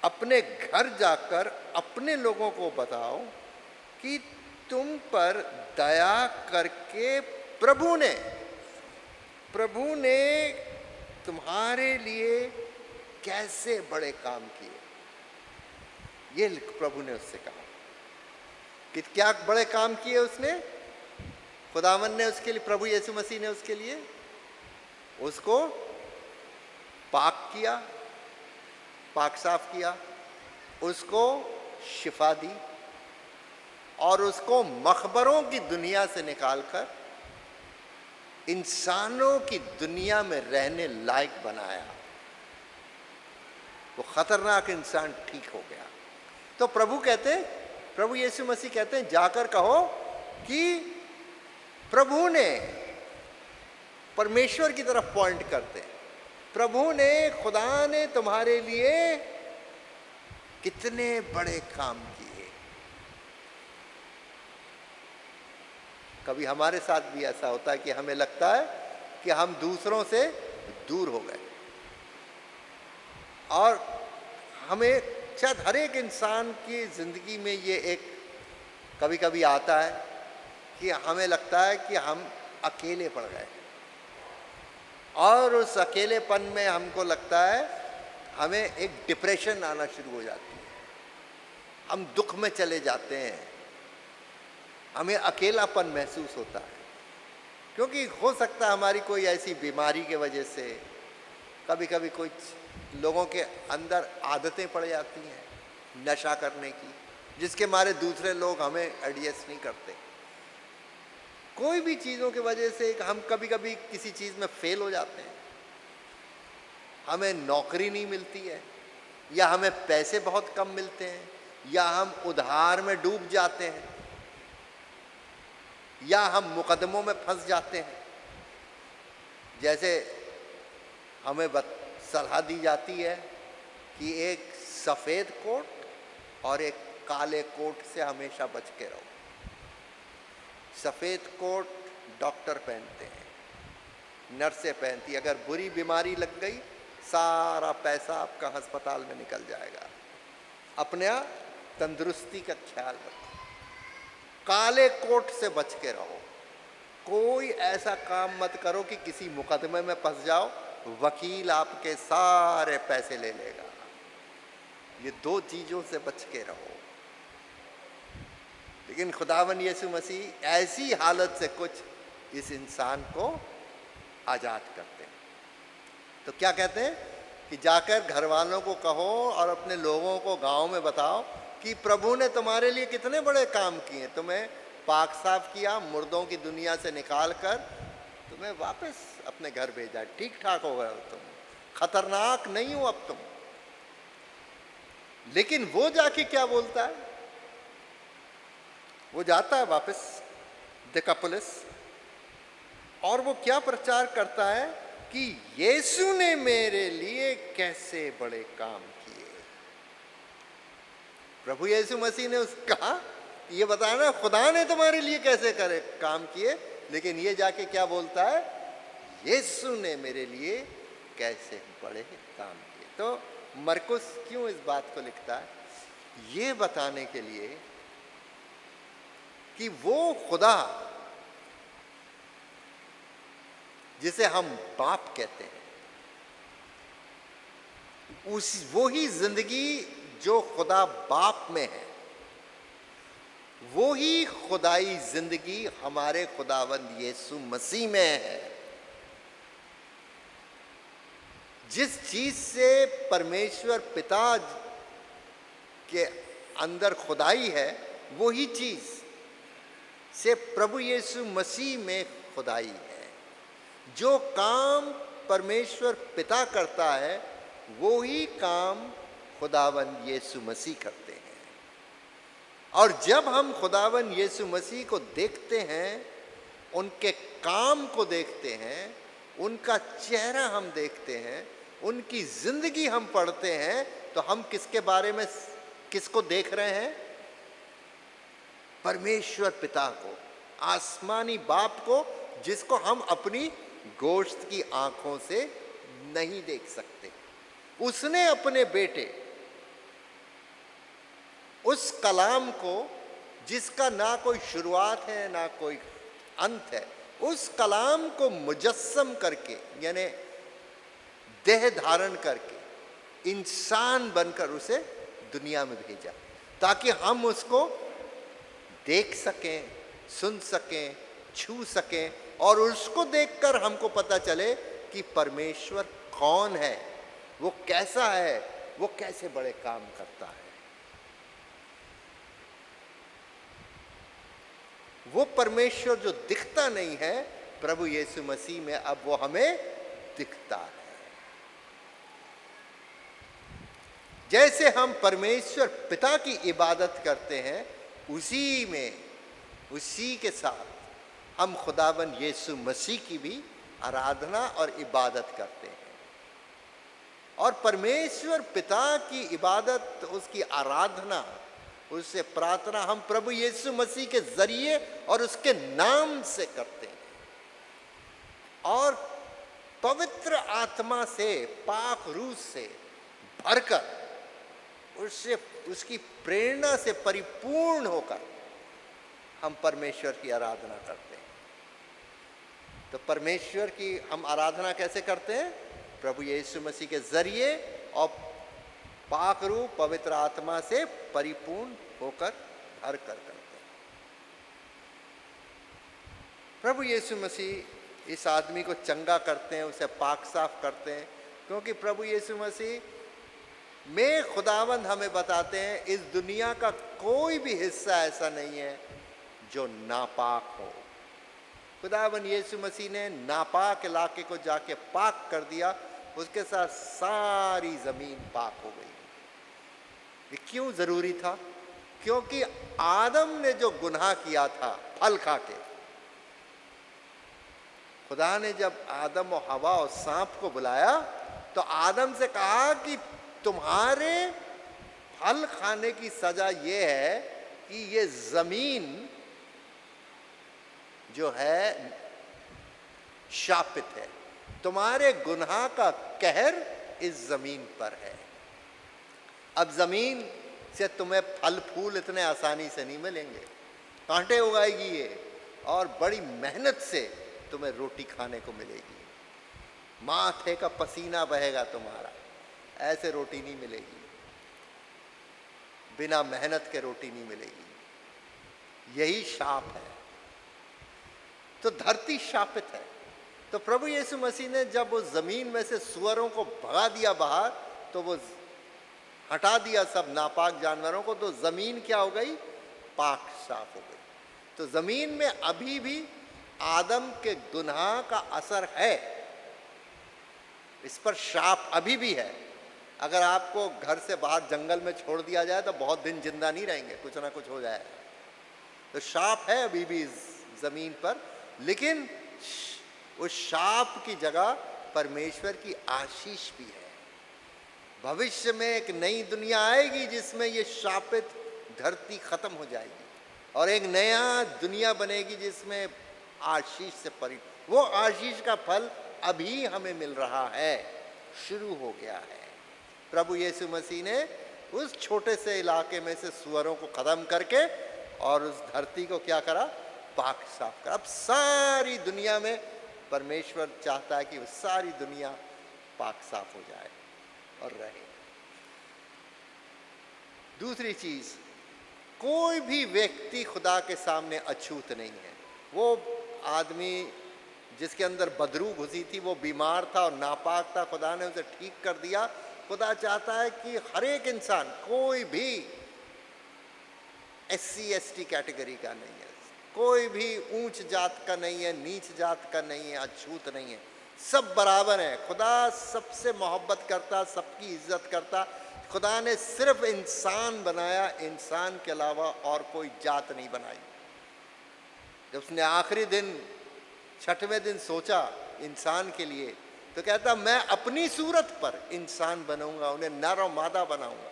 Speaker 6: अपने घर जाकर अपने लोगों को बताओ कि तुम पर दया करके प्रभु ने तुम्हारे लिए कैसे बड़े काम किए। ये प्रभु ने उससे कहा कि क्या बड़े काम किए उसने। खुदावन ने उसके लिए, प्रभु यीशु मसीह ने उसके लिए उसको पाक किया, पाक साफ किया, उसको शिफा दी और उसको मकबरों की दुनिया से निकालकर इंसानों की दुनिया में रहने लायक बनाया। वो खतरनाक इंसान ठीक हो गया। तो प्रभु यीशु मसीह कहते हैं जाकर कहो कि प्रभु ने, परमेश्वर की तरफ पॉइंट करते हैं, प्रभु ने, खुदा ने तुम्हारे लिए कितने बड़े काम किए। कभी हमारे साथ भी ऐसा होता है कि हमें लगता है कि हम दूसरों से दूर हो गए और हमें शायद हर एक इंसान की ज़िंदगी में ये एक कभी कभी आता है कि हमें लगता है कि हम अकेले पड़ गए और उस अकेलेपन में हमको लगता है हमें एक डिप्रेशन आना शुरू हो जाती है, हम दुख में चले जाते हैं, हमें अकेलापन महसूस होता है। क्योंकि हो सकता है हमारी कोई ऐसी बीमारी के वजह से कभी कभी कुछ लोगों के अंदर आदतें पड़ जाती हैं नशा करने की, जिसके मारे दूसरे लोग हमें एडजस्ट नहीं करते। कोई भी चीज़ों की वजह से हम कभी कभी किसी चीज़ में फेल हो जाते हैं, हमें नौकरी नहीं मिलती है, या हमें पैसे बहुत कम मिलते हैं, या हम उधार में डूब जाते हैं, या हम मुकदमों में फंस जाते हैं। जैसे हमें सलाह दी जाती है कि एक सफ़ेद कोट और एक काले कोट से हमेशा बच के रहो। सफ़ेद कोट डॉक्टर पहनते हैं, नर्सें पहनती। अगर बुरी बीमारी लग गई सारा पैसा आपका अस्पताल में निकल जाएगा। अपने तंदुरुस्ती का ख्याल रखो, काले कोट से बच के रहो। कोई ऐसा काम मत करो कि किसी मुकदमे में फंस जाओ वकील आपके सारे पैसे ले लेगा। ये दो चीज़ों से बच के रहो। लेकिन खुदावन यीशु मसीह ऐसी हालत से कुछ इस इंसान को आज़ाद करते हैं। तो क्या कहते हैं कि जाकर घर वालों को कहो और अपने लोगों को गांव में बताओ कि प्रभु ने तुम्हारे लिए कितने बड़े काम किए। तुम्हें पाक साफ किया, मुर्दों की दुनिया से निकाल कर तुम्हें वापस अपने घर भेजा, ठीक ठाक हो गए हो तुम, खतरनाक नहीं हो अब तुम। लेकिन वो जाके क्या बोलता है? वो जाता है वापस डेकापोलिस और वो क्या प्रचार करता है कि यीशु ने मेरे लिए कैसे बड़े काम किए। प्रभु यीशु मसीह ने कहा ये बताना खुदा ने तुम्हारे लिए कैसे करे काम किए, लेकिन ये जाके क्या बोलता है? यीशु ने मेरे लिए कैसे बड़े काम किए। तो मरकुस क्यों इस बात को लिखता है? ये बताने के लिए कि वो खुदा जिसे हम बाप कहते हैं, वो ही जिंदगी जो खुदा बाप में है, वो ही खुदाई जिंदगी हमारे खुदावंद यीशु मसीह में है। जिस चीज से परमेश्वर पिता के अंदर खुदाई है, वही चीज से प्रभु यीशु मसीह में खुदाई है। जो काम परमेश्वर पिता करता है, वो ही काम खुदावंद यीशु मसीह करते हैं। और जब हम खुदावंद यीशु मसीह को देखते हैं, उनके काम को देखते हैं, उनका चेहरा हम देखते हैं, उनकी जिंदगी हम पढ़ते हैं, तो हम किसके बारे में किसको देख रहे हैं? परमेश्वर पिता को, आसमानी बाप को, जिसको हम अपनी गोश्त की आंखों से नहीं देख सकते। उसने अपने बेटे, उस कलाम को जिसका ना कोई शुरुआत है ना कोई अंत है, उस कलाम को मुजस्सम करके, यानी देह धारण करके इंसान बनकर उसे दुनिया में भेजा, ताकि हम उसको देख सकें, सुन सकें, छू सकें, और उसको देखकर हमको पता चले कि परमेश्वर कौन है, वो कैसा है, वो कैसे बड़े काम करता है। वो परमेश्वर जो दिखता नहीं है, प्रभु यीशु मसीह में अब वो हमें दिखता है। जैसे हम परमेश्वर पिता की इबादत करते हैं, उसी में, उसी के साथ हम खुदावन यीशु मसीह की भी आराधना और इबादत करते हैं। और परमेश्वर पिता की इबादत, उसकी आराधना, उससे प्रार्थना हम प्रभु यीशु मसीह के जरिए और उसके नाम से करते हैं। और पवित्र आत्मा से, पाक रूह से भरकर, उससे, उसकी प्रेरणा से परिपूर्ण होकर हम परमेश्वर की आराधना करते हैं। तो परमेश्वर की हम आराधना कैसे करते हैं? प्रभु यीशु मसीह के जरिए और पाक रूह पवित्र आत्मा से परिपूर्ण होकर भर कर करते हैं। प्रभु यीशु मसीह इस आदमी को चंगा करते हैं, उसे पाक साफ करते हैं, क्योंकि प्रभु यीशु मसीह में खुदावंद हमें बताते हैं इस दुनिया का कोई भी हिस्सा ऐसा नहीं है जो नापाक हो। खुदावंद यीशु मसीह ने नापाक इलाके को जाके पाक कर दिया, उसके साथ सारी जमीन पाक हो गई। ये क्यों जरूरी था? क्योंकि आदम ने जो गुनाह किया था फल खा के, खुदा ने जब आदम और हवा और सांप को बुलाया तो आदम से कहा कि तुम्हारे फल खाने की सजा ये है कि ये जमीन जो है शापित है, तुम्हारे गुनाह का कहर इस जमीन पर है। अब जमीन से तुम्हें फल फूल इतने आसानी से नहीं मिलेंगे, कांटे उगाएगी ये, और बड़ी मेहनत से तुम्हें रोटी खाने को मिलेगी। माथे का पसीना बहेगा तुम्हारा, ऐसे रोटी नहीं मिलेगी, बिना मेहनत के रोटी नहीं मिलेगी। यही शाप है। तो धरती शापित है। तो प्रभु यीशु मसीह ने जब वो जमीन में से सुअरों को भगा दिया बाहर, तो वो हटा दिया सब नापाक जानवरों को, तो जमीन क्या हो गई? पाक साफ हो गई। तो जमीन में अभी भी आदम के गुनाह का असर है, इस पर शाप अभी भी है। अगर आपको घर से बाहर जंगल में छोड़ दिया जाए तो बहुत दिन जिंदा नहीं रहेंगे, कुछ ना कुछ हो जाएगा। तो शाप है अभी भी इस जमीन पर, लेकिन उस शाप की जगह परमेश्वर की आशीष भी है। भविष्य में एक नई दुनिया आएगी जिसमें ये शापित धरती खत्म हो जाएगी और एक नया दुनिया बनेगी जिसमें आशीष से वो आशीष का फल अभी हमें मिल रहा है, शुरू हो गया है। प्रभु यीशु मसीह ने उस छोटे से इलाके में से सुअरों को खत्म करके और उस धरती को क्या करा? पाक साफ करा। अब सारी दुनिया में परमेश्वर चाहता है कि वो सारी दुनिया पाक साफ हो जाए और रहे। दूसरी चीज, कोई भी व्यक्ति खुदा के सामने अछूत नहीं है। वो आदमी जिसके अंदर बदरू घुसी थी, वो बीमार था और नापाक था, खुदा ने उसे ठीक कर दिया। खुदा चाहता है कि हर एक इंसान, कोई भी SC ST कैटेगरी का नहीं है, कोई भी ऊंच जात का नहीं है, नीच जात का नहीं है, अछूत नहीं है, सब बराबर हैं। खुदा सबसे मोहब्बत करता, सबकी इज्जत करता। खुदा ने सिर्फ इंसान बनाया, इंसान के अलावा और कोई जात नहीं बनाई। जब उसने आखिरी दिन, छठवें दिन सोचा इंसान के लिए, तो कहता मैं अपनी सूरत पर इंसान बनाऊंगा, उन्हें नर और मादा बनाऊंगा,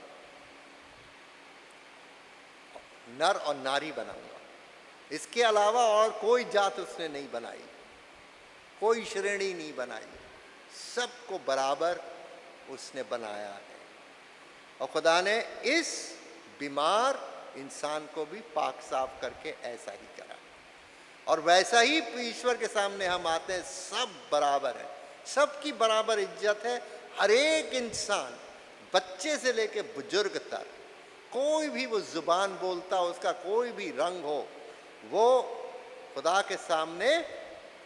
Speaker 6: नर और नारी बनाऊंगा। इसके अलावा और कोई जात उसने नहीं बनाई, कोई श्रेणी नहीं बनाई, सबको बराबर उसने बनाया है। और खुदा ने इस बीमार इंसान को भी पाक साफ करके ऐसा ही करा। और वैसा ही ईश्वर के सामने हम आते हैं, सब बराबर है, सबकी बराबर इज्जत है। हर एक इंसान, बच्चे से लेकर बुजुर्ग तक, कोई भी वो जुबान बोलता, उसका कोई भी रंग हो, वो खुदा के सामने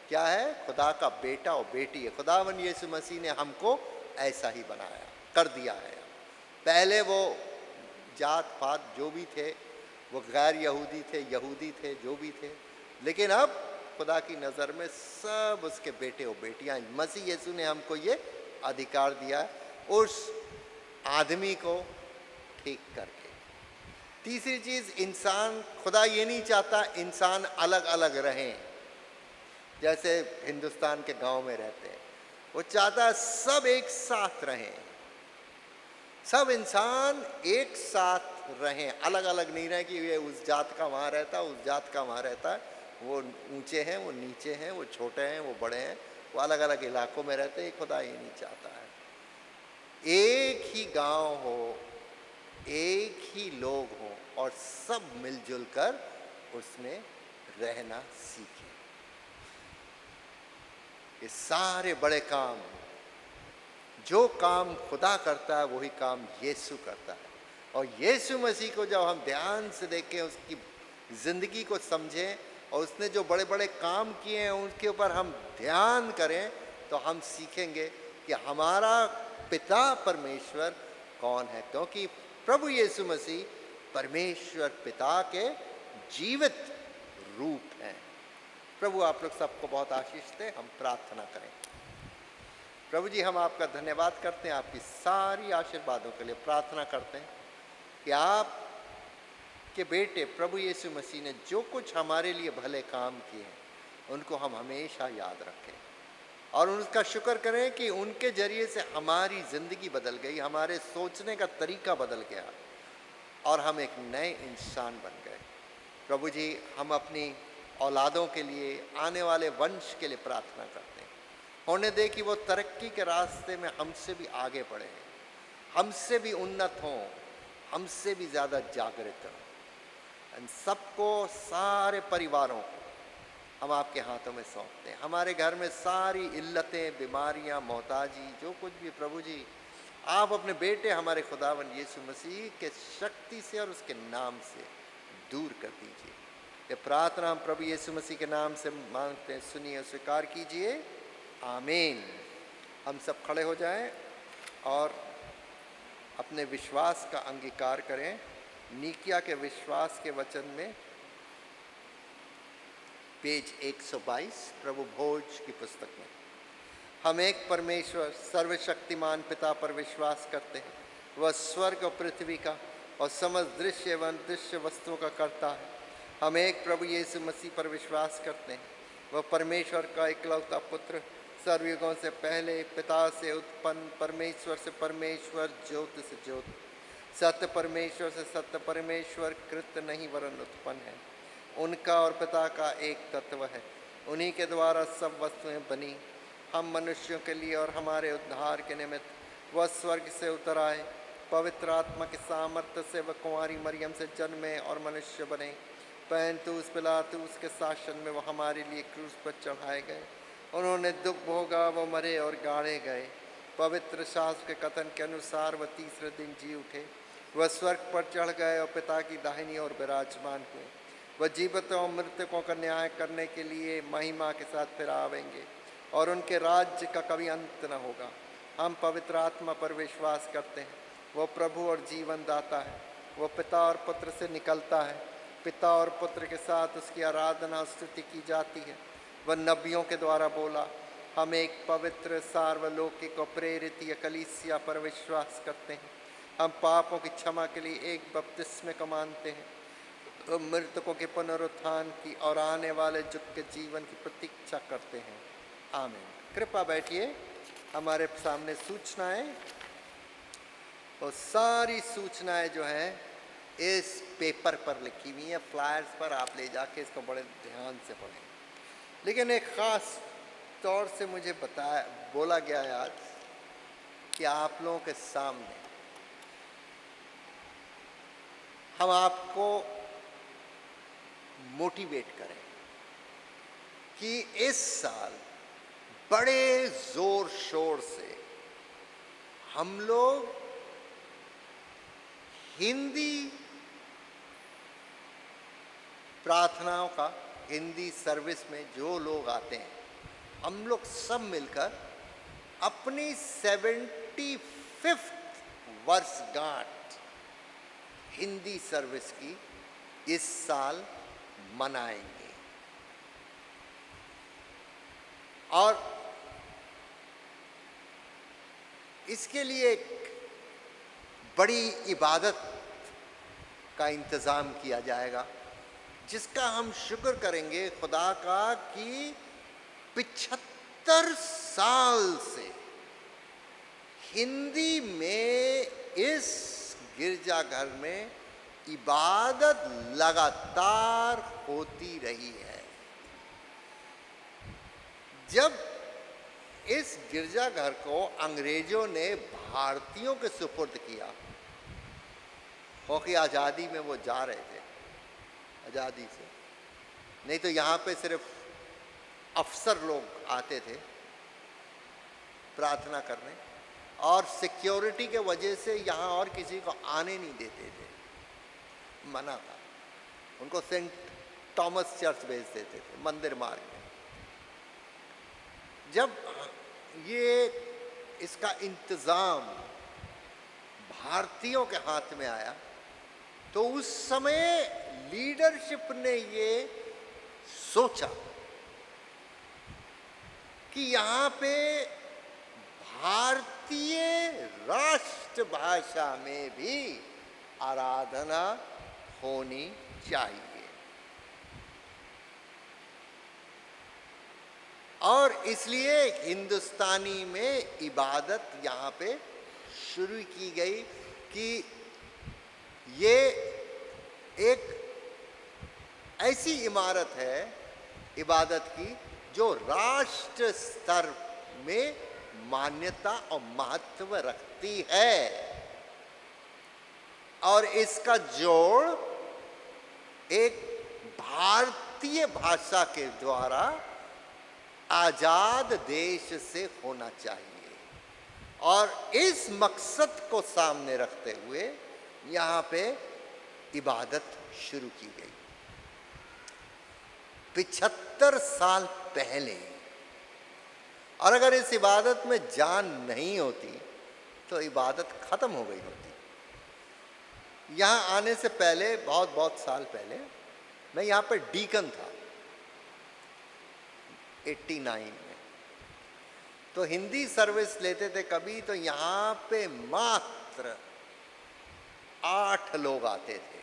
Speaker 6: क्या है? खुदा का बेटा और बेटी है। खुदावन यीशु मसीह ने हमको ऐसा ही बनाया, कर दिया है। पहले वो जात पात जो भी थे, वो गैर यहूदी थे, यहूदी थे, जो भी थे, लेकिन अब खुदा की नज़र में सब उसके बेटे और बेटियां। मसीह यीशु ने हमको ये अधिकार दिया है उस आदमी को ठीक करके। तीसरी चीज़, इंसान, खुदा ये नहीं चाहता इंसान अलग अलग रहें जैसे हिंदुस्तान के गांव में रहते हैं। वो चाहता है सब एक साथ रहें, सब इंसान एक साथ रहें, अलग अलग नहीं रहें कि ये उस जात का वहाँ रहता है, उस जात का वहाँ रहता है, वो ऊंचे हैं, वो नीचे हैं, वो छोटे हैं, वो बड़े हैं, वो अलग अलग इलाकों में रहते हैं। खुदा ये नहीं चाहता है। एक ही गांव हो, एक ही लोग हों और सब मिलजुल कर उसमें रहना सीखें। ये सारे बड़े काम, जो काम खुदा करता है वही काम यीशु करता है। और यीशु मसीह को जब हम ध्यान से देखें, उसकी ज़िंदगी को समझें और उसने जो बड़े बड़े काम किए हैं उनके ऊपर हम ध्यान करें, तो हम सीखेंगे कि हमारा पिता परमेश्वर कौन है। क्योंकि प्रभु यीशु मसीह परमेश्वर पिता के जीवित रूप हैं। प्रभु आप लोग सबको बहुत आशीष दे। हम प्रार्थना करें। प्रभु जी, हम आपका धन्यवाद करते हैं, आपकी सारी आशीर्वादों के लिए प्रार्थना करते हैं कि आप के बेटे प्रभु यीशु मसीह ने जो कुछ हमारे लिए भले काम किए हैं उनको हम हमेशा याद रखें और उनका शुक्र करें कि उनके जरिए से हमारी ज़िंदगी बदल गई, हमारे सोचने का तरीका बदल गया और हम एक नए इंसान बन गए। प्रभु जी, हम अपनी औलादों के लिए, आने वाले वंश के लिए प्रार्थना करते हैं। होने दे कि वो तरक्की के रास्ते में हमसे भी आगे बढ़े, हमसे भी उन्नत हों, हमसे भी ज़्यादा जागृत हों। इन सबको, सारे परिवारों को हम आपके हाथों में सौंपते हैं। हमारे घर में सारी इल्लतें, बीमारियां, मोहताजी, जो कुछ भी प्रभु जी आप अपने बेटे हमारे खुदावन यीशु मसीह के शक्ति से और उसके नाम से दूर कर दीजिए। ये प्रार्थना हम प्रभु यीशु मसीह के नाम से मांगते हैं, सुनिए और स्वीकार कीजिए। आमीन। हम सब खड़े हो जाएं और अपने विश्वास का अंगीकार करें। नीकिया के विश्वास के वचन में पेज 122 प्रभु भोज की पुस्तक में, हम एक परमेश्वर सर्वशक्तिमान पिता पर विश्वास करते हैं। वह स्वर्ग और पृथ्वी का और समस्त दृश्य एवं दृश्य वस्तुओं का कर्ता है। हम एक प्रभु यीशु मसीह पर विश्वास करते हैं। वह परमेश्वर का इकलौता पुत्र, सर्वयुगों से पहले, पिता से उत्पन्न, परमेश्वर से परमेश्वर, ज्योति से ज्योति, सत्य परमेश्वर से सत्य परमेश्वर, कृत नहीं वरन उत्पन्न है। उनका और पिता का एक तत्व है। उन्हीं के द्वारा सब वस्तुएं बनी। हम मनुष्यों के लिए और हमारे उद्धार के निमित्त वह स्वर्ग से उतर आए। पवित्र आत्मा के सामर्थ्य से वह कुंवारी मरियम से जन्मे और मनुष्य बने। परंतु उस पिलातुस के शासन में वह हमारे लिए क्रूस पर चढ़ाए गए। उन्होंने दुख भोगा, वो मरे और गाड़े गए। पवित्र शास्त्र के कथन के अनुसार वह तीसरे दिन जी उठे। वह स्वर्ग पर चढ़ गए और पिता की दाहिनी ओर विराजमान हुए। वह जीवितों और मृतकों का न्याय करने के लिए महिमा के साथ फिर आवेंगे और उनके राज्य का कभी अंत न होगा। हम पवित्र आत्मा पर विश्वास करते हैं। वह प्रभु और जीवन दाता है। वह पिता और पुत्र से निकलता है। पिता और पुत्र के साथ उसकी आराधना स्तुति की जाती है। वह नबियों के द्वारा बोला। हम एक पवित्र सार्वलौकिक और प्रेरित कलीसिया पर विश्वास करते हैं। हम पापों की क्षमा के लिए एक बपतिस्मे को मानते हैं, तो मृतकों के पुनरुत्थान की और आने वाले युग के जीवन की प्रतीक्षा करते हैं। आमीन। कृपया बैठिए। हमारे सामने सूचनाएं, और सारी सूचनाएं जो हैं इस पेपर पर लिखी हुई हैं, फ्लायर्स पर आप ले जाके इसको बड़े ध्यान से पढ़ें। लेकिन एक ख़ास तौर से मुझे बोला गया है आज कि आप लोगों के सामने हम आपको मोटिवेट करें कि इस साल बड़े जोर शोर से हम लोग हिंदी प्रार्थनाओं का, हिंदी सर्विस में जो लोग आते हैं, हम लोग सब मिलकर अपनी 75th वर्षगांठ हिंदी सर्विस की इस साल मनाएंगे। और इसके लिए एक बड़ी इबादत का इंतज़ाम किया जाएगा, जिसका हम शुक्र करेंगे खुदा का कि 75 साल से हिंदी में इस गिरजाघर में इबादत लगातार होती रही है। जब इस गिरजाघर को अंग्रेजों ने भारतीयों के सुपुर्द किया, क्योंकि आज़ादी में वो जा रहे थे, आज़ादी से, नहीं तो यहाँ पे सिर्फ अफसर लोग आते थे प्रार्थना करने, और सिक्योरिटी के वजह से यहाँ और किसी को आने नहीं देते थे, मना था। उनको सेंट थॉमस चर्च भेज देते थे, मंदिर मार्ग में। जब ये इसका इंतज़ाम भारतीयों के हाथ में आया, तो उस समय लीडरशिप ने ये सोचा कि यहाँ पे भारतीय राष्ट्रभाषा में भी आराधना होनी चाहिए। और इसलिए हिंदुस्तानी में इबादत यहाँ पे शुरू की गई कि ये एक ऐसी इमारत है इबादत की जो राष्ट्र स्तर में मान्यता और महत्व रखती है, और इसका जोड़ एक भारतीय भारतीय भाषा के द्वारा आजाद देश से होना चाहिए। और इस मकसद को सामने रखते हुए यहाँ पे इबादत शुरू की गई 75 साल पहले। और अगर इस इबादत में जान नहीं होती तो इबादत खत्म हो गई होती। यहाँ आने से पहले बहुत साल पहले मैं यहाँ पर डीकन था 89 में। तो हिंदी सर्विस लेते थे कभी, तो यहाँ पे मात्र 8 लोग आते थे।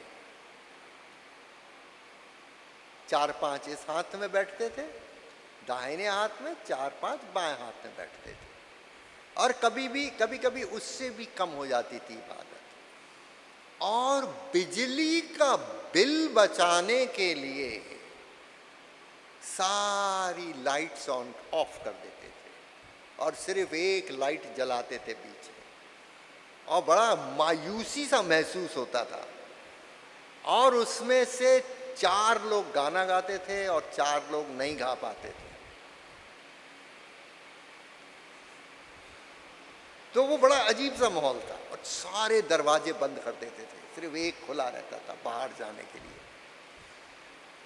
Speaker 6: 4-5 इस हाथ में बैठते थे, दाहिने हाथ में, 4-5 बाएं हाथ में बैठते थे। और कभी कभी उससे भी कम हो जाती थी इबादत। और बिजली का बिल बचाने के लिए सारी लाइट्स ऑफ कर देते थे और सिर्फ एक लाइट जलाते थे पीछे। और बड़ा मायूसी सा महसूस होता था। और उसमें से 4 लोग गाना गाते थे और 4 लोग नहीं गा पाते थे। तो वो बड़ा अजीब सा माहौल था। और सारे दरवाजे बंद कर देते थे, सिर्फ एक खुला रहता था बाहर जाने के लिए।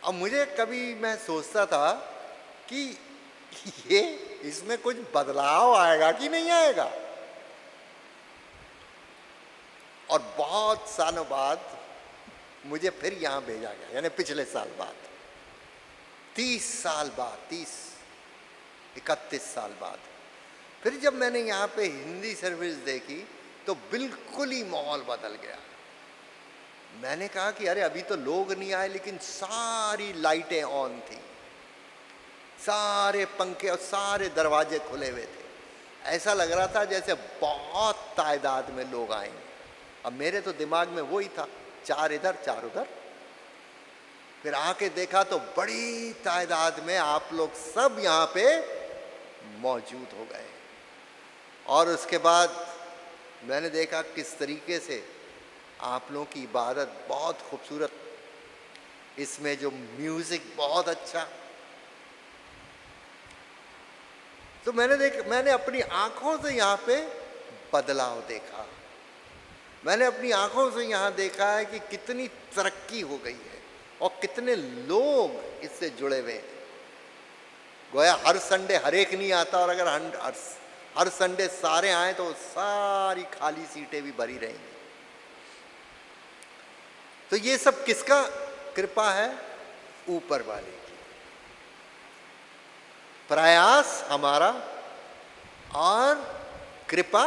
Speaker 6: अब मुझे कभी मैं सोचता था कि ये इसमें कुछ बदलाव आएगा कि नहीं आएगा। और बहुत सालों बाद मुझे फिर यहाँ भेजा गया, यानी पिछले साल बाद, 30 साल बाद, 31 साल बाद फिर जब मैंने यहाँ पे हिंदी सर्विस देखी तो बिल्कुल ही माहौल बदल गया। मैंने कहा कि अरे अभी तो लोग नहीं आए, लेकिन सारी लाइटें ऑन थी, सारे पंखे और सारे दरवाजे खुले हुए थे। ऐसा लग रहा था जैसे बहुत तादाद में लोग आएंगे। अब मेरे तो दिमाग में वही था, 4 इधर 4 उधर। फिर आके देखा तो बड़ी तादाद में आप लोग सब यहाँ पे मौजूद हो गए। और उसके बाद मैंने देखा किस तरीके से आप लोगों की इबादत बहुत खूबसूरत, इसमें जो म्यूजिक बहुत अच्छा। तो मैंने अपनी आंखों से यहाँ पे बदलाव देखा। मैंने अपनी आंखों से यहाँ देखा है कि कितनी तरक्की हो गई है और कितने लोग इससे जुड़े हुए हैं। गोया हर संडे हर एक नहीं आता, और अगर हर संडे सारे आए तो सारी खाली सीटें भी भरी रहेंगी। तो ये सब किसका कृपा है? ऊपर वाले की। प्रयास हमारा और कृपा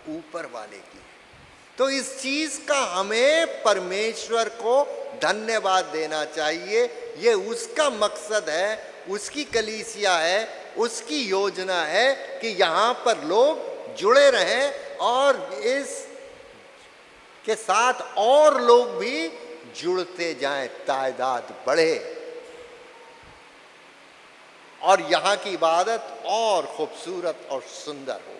Speaker 6: ऊपर वाले की। तो इस चीज का हमें परमेश्वर को धन्यवाद देना चाहिए। ये उसका मकसद है, उसकी कलीसिया है, उसकी योजना है कि यहाँ पर लोग जुड़े रहें और इस के साथ और लोग भी जुड़ते जाएं, तादाद बढ़े और यहाँ की इबादत और खूबसूरत और सुंदर हो।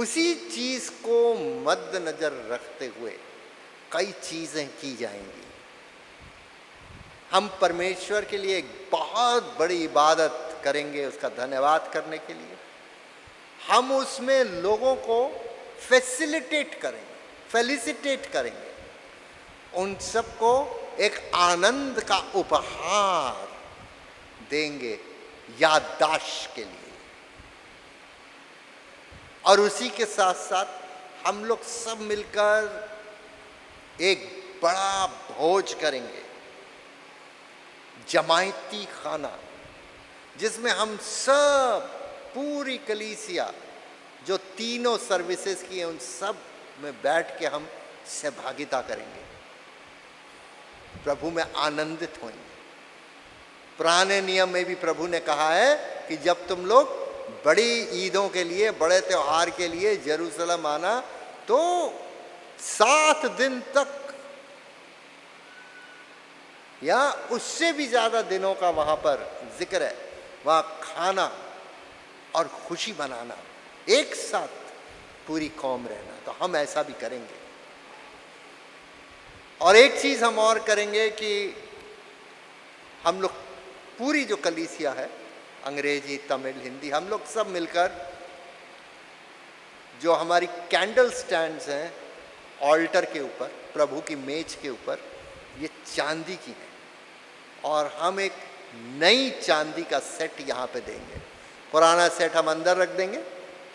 Speaker 6: उसी चीज को मद्देनजर रखते हुए कई चीजें की जाएंगी। हम परमेश्वर के लिए एक बहुत बड़ी इबादत करेंगे उसका धन्यवाद करने के लिए। हम उसमें लोगों को फेलिसिटेट करेंगे, उन सबको एक आनंद का उपहार देंगे याददाश्त के लिए। और उसी के साथ साथ हम लोग सब मिलकर एक बड़ा भोज करेंगे, जमायती खाना, जिसमें हम सब पूरी कलीसिया जो तीनों सर्विसेज की हैं उन सब में बैठ के हम सहभागिता करेंगे, प्रभु में आनंदित होंगे। पुराने नियम में भी प्रभु ने कहा है कि जब तुम लोग बड़ी ईदों के लिए, बड़े त्योहार के लिए यरूशलेम आना तो 7 दिन तक या उससे भी ज़्यादा दिनों का वहाँ पर जिक्र है। वहाँ खाना और खुशी मनाना, एक साथ पूरी कौम रहना। तो हम ऐसा भी करेंगे। और एक चीज़ हम और करेंगे कि हम लोग पूरी जो कलीसिया है, अंग्रेजी, तमिल, हिंदी, हम लोग सब मिलकर जो हमारी कैंडल स्टैंड्स हैं ऑल्टर के ऊपर, प्रभु की मेज के ऊपर, ये चांदी की है और हम एक नई चांदी का सेट यहाँ पे देंगे। पुराना सेट हम अंदर रख देंगे।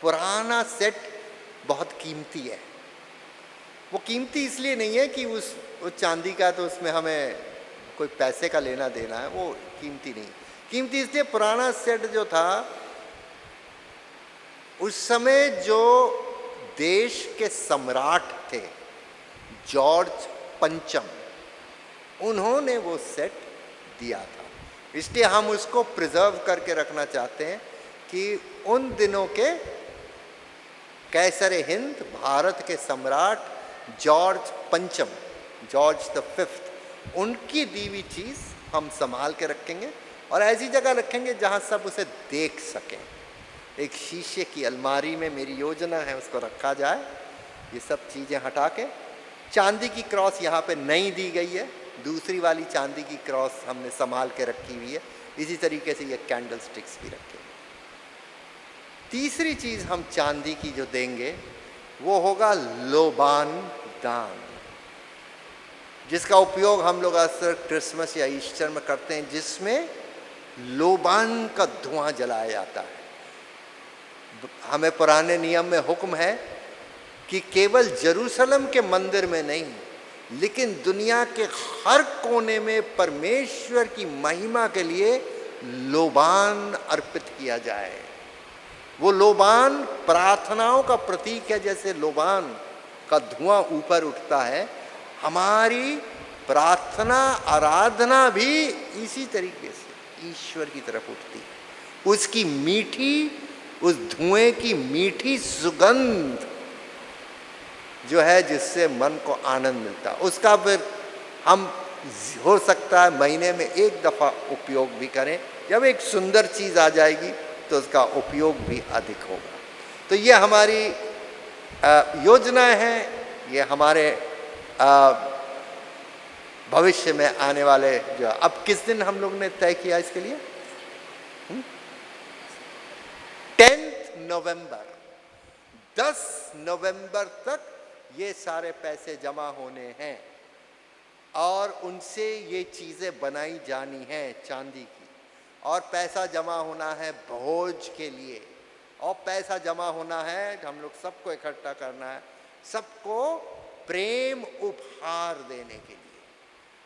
Speaker 6: पुराना सेट बहुत कीमती है। वो कीमती इसलिए नहीं है कि उस चांदी का तो उसमें हमें कोई पैसे का लेना देना है, वो कीमती नहीं। कीमती इसलिए पुराना सेट जो था, उस समय जो देश के सम्राट थे जॉर्ज पंचम, उन्होंने वो सेट दिया था। इसलिए हम उसको प्रिजर्व करके रखना चाहते हैं कि उन दिनों के कैसर हिंद, भारत के सम्राट जॉर्ज पंचम, जॉर्ज द फिफ्थ, उनकी दी हुई चीज़ हम संभाल के रखेंगे और ऐसी जगह रखेंगे जहाँ सब उसे देख सकें। एक शीशे की अलमारी में मेरी योजना है उसको रखा जाए। ये सब चीज़ें हटा के चांदी की क्रॉस यहाँ पे नहीं दी गई है, दूसरी वाली चांदी की क्रॉस हमने संभाल के रखी हुई है। इसी तरीके से ये कैंडल स्टिक्स भी रखेंगे। तीसरी चीज़ हम चांदी की जो देंगे वो होगा लोबान दान, जिसका उपयोग हम लोग अक्सर क्रिसमस या ईस्टर में करते हैं, जिसमें लोबान का धुआं जलाया जाता है। हमें पुराने नियम में हुक्म है कि केवल जेरूसलम के मंदिर में नहीं, लेकिन दुनिया के हर कोने में परमेश्वर की महिमा के लिए लोबान अर्पित किया जाए। वो लोबान प्रार्थनाओं का प्रतीक है। जैसे लोबान का धुआं ऊपर उठता है, हमारी प्रार्थना आराधना भी इसी तरीके से ईश्वर की तरफ उठती है। उसकी मीठी, उस धुएं की मीठी सुगंध जो है, जिससे मन को आनंद मिलता है, उसका फिर हम हो सकता है महीने में एक दफ़ा उपयोग भी करें। जब एक सुंदर चीज़ आ जाएगी तो उसका उपयोग भी अधिक होगा। तो ये हमारी योजनाएं हैं, ये हमारे भविष्य में आने वाले जो, अब किस दिन हम लोग ने तय किया इसके लिए? 10 नवंबर, 10 नवंबर तक ये सारे पैसे जमा होने हैं और उनसे ये चीज़ें बनाई जानी हैं चांदी की। और पैसा जमा होना है भोज के लिए, और पैसा जमा होना है, हम लोग सबको इकट्ठा करना है, सबको प्रेम उपहार देने के लिए।